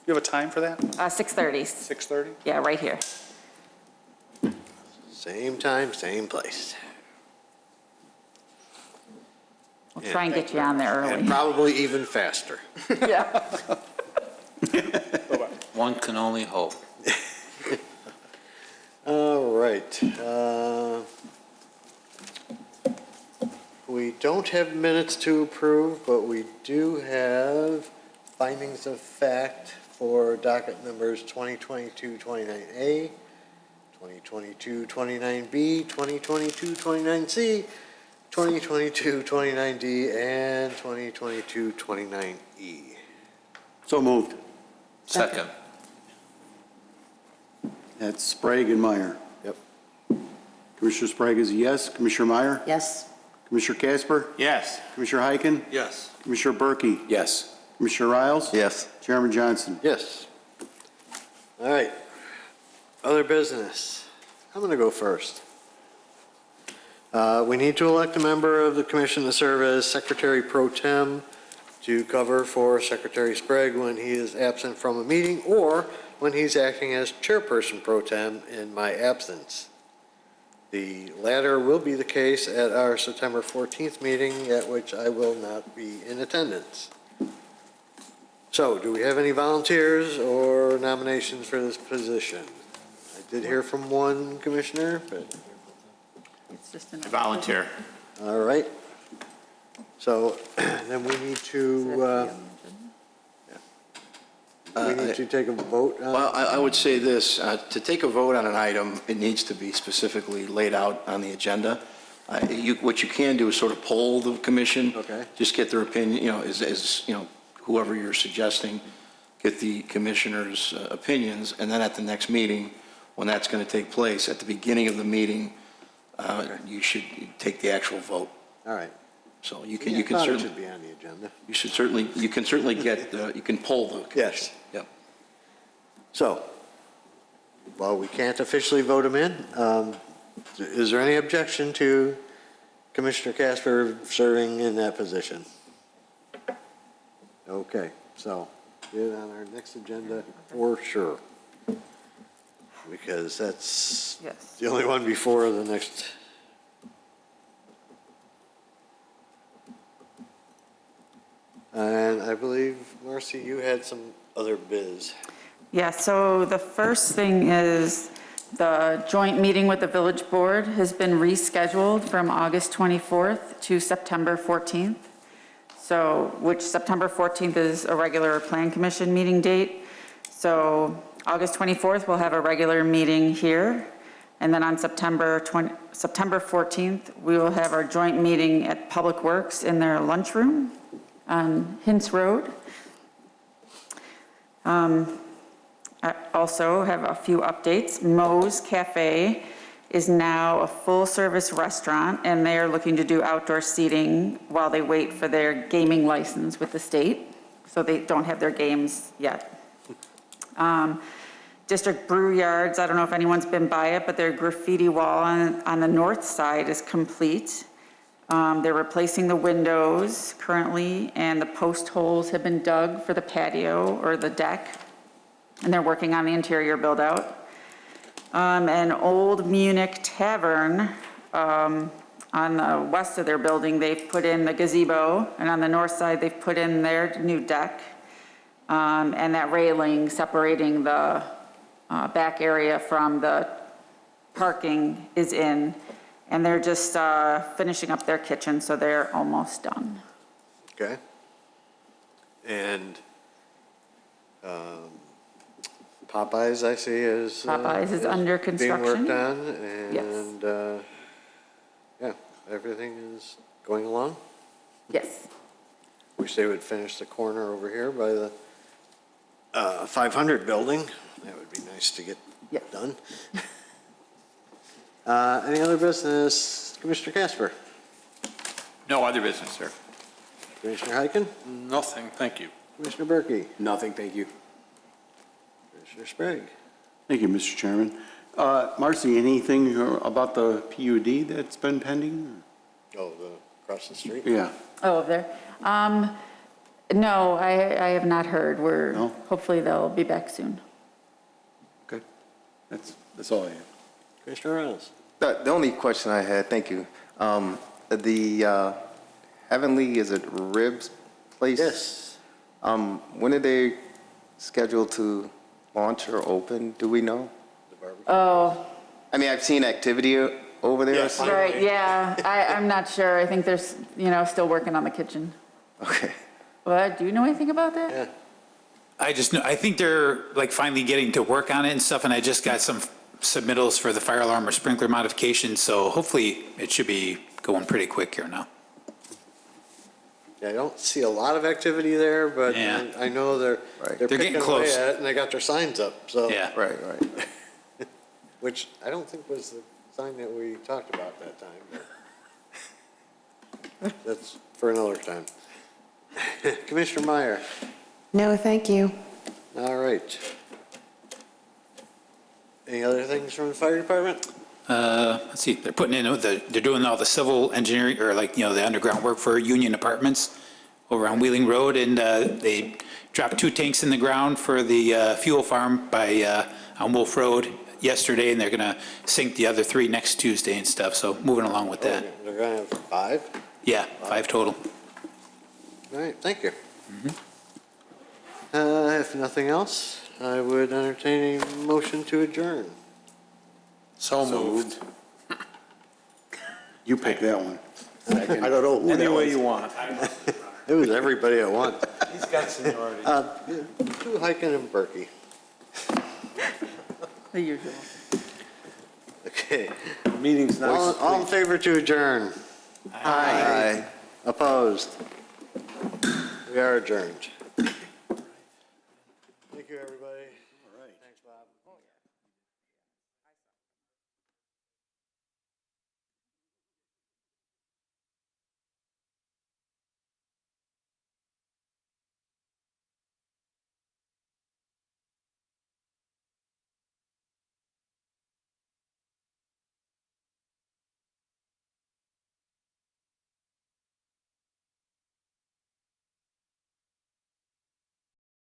You have a time for that? 6:30. 6:30? Yeah, right here. Same time, same place. We'll try and get you on there And early. probably even faster. Yeah. One can only hope. All right. We don't have minutes to approve, but we do have findings of fact for docket numbers 2022-29A, 2022-29B, 2022-29C, 2022-29D, and 2022-29E. So moved. Second. That's Sprague and Meyer. Yep. Commissioner Sprague is a yes. Commissioner Meyer. Yes. Commissioner Casper. Yes. Commissioner Heiken. Yes. Commissioner Berkey. Yes. Commissioner Riles. Yes. Chairman Johnson. Yes. All right. Other business. I'm going to go first. We need to elect a member of the commission to serve as Secretary Pro Tem to cover for Secretary Sprague when he is absent from a meeting or when he's acting as Chairperson Pro Tem in my absence. The latter will be the case at our September 14th meeting, at which I will not be in attendance. So, do we have any volunteers or nominations for this position? I did hear from one commissioner, but, It's just an. Volunteer. all right. So, then we need to take a vote on. Well, I would say this, to take a vote on an item, it needs to be specifically laid out on the agenda. What you can do is sort of poll the commission. Okay. Just get their opinion, whoever you're suggesting, get the commissioners' opinions, and then at the next meeting, when that's going to take place, at the beginning of the meeting, you should take the actual vote. All right. So Yeah, you can I thought it certainly, should be on the agenda. you can certainly get, you can poll the commission. Yes. Yep. So, while we can't officially vote him in, is there any objection to Commissioner Casper serving in that position? Okay, so get it on our next agenda for sure. Because that's Yes. the only one before the next. And I believe, Marcy, you had some other biz. Yeah, so the first thing is the joint meeting with the village board has been rescheduled from August 24th to September 14th. So, which September 14th is a regular plan commission meeting date. So August 24th, we'll have a regular meeting here. And then on September 14th, we will have our joint meeting at Public Works in their lunchroom on Hintz Road. I also have a few updates. Moe's Cafe is now a full-service restaurant, and they are looking to do outdoor seating while they wait for their gaming license with the state. So they don't have their games yet. District Brew Yards, I don't know if anyone's been by it, but their graffiti wall on the north side is complete. They're replacing the windows currently, and the post holes have been dug for the patio or the deck, and they're working on the interior build out. An old Munich tavern on the west of their building, they've put in the gazebo, and on the north side, they've put in their new deck, and that railing separating the back area from the parking is in, and they're just finishing up their kitchen, so they're almost done. Okay. And Popeyes, I see, Popeyes is under construction. being worked on, Yes. and yeah, everything is going along. Yes. Wish they would finish the corner over here by the 500 building. That would be nice to get done. Any other business? Commissioner Casper? No other business, sir. Commissioner Heiken? Nothing, thank you. Commissioner Berkey? Nothing, thank you. Commissioner Sprague? Thank you, Mr. Chairman. Marcy, anything about the PUD that's been pending? Oh, across the street? Yeah. Oh, there. No, I have not heard. Hopefully they'll be back soon. Okay. That's all I have. Commissioner Reynolds? The only question I had, thank you, the Heavenly, is it Ribs place? Yes. When are they scheduled to launch or open? Do we know? Oh. I mean, I've seen activity over there. Yes. Right, yeah. I'm not sure. I think they're, still working on the kitchen. Okay. What, do you know anything about that? Yeah. I just know, I think they're like finally getting to work on it and stuff, and I just got some submittals for the fire alarm or sprinkler modification, so hopefully it should be going pretty quick here now. Yeah, I don't see a lot of activity there, but Yeah. I know they're They're picking getting away close. at it, and they got their signs up, so. Yeah. Right. Which I don't think was the sign that we talked about that time, but that's for another time. Commissioner Meyer? No, thank you. All right. Any other things from the fire department? Let's see, they're putting in, they're doing all the civil engineering, or the underground work for Union Apartments over on Wheeling Road, and they dropped 2 tanks in the ground for the fuel farm on Wolf Road yesterday, and they're gonna sink the other 3 next Tuesday and stuff, so moving along with that. They're gonna have 5? Yeah, 5 total. All right, thank you. If nothing else, I would entertain a motion to adjourn. So moved. You pick that one. I don't know who Any that way was. you want. It was everybody at once. He's got seniority. Two Heiken and Berkey. The usual. Okay. Meeting's next All in favor to adjourn? Aye. Opposed? We are adjourned. Thank you, everybody. All right. Thanks, Bob.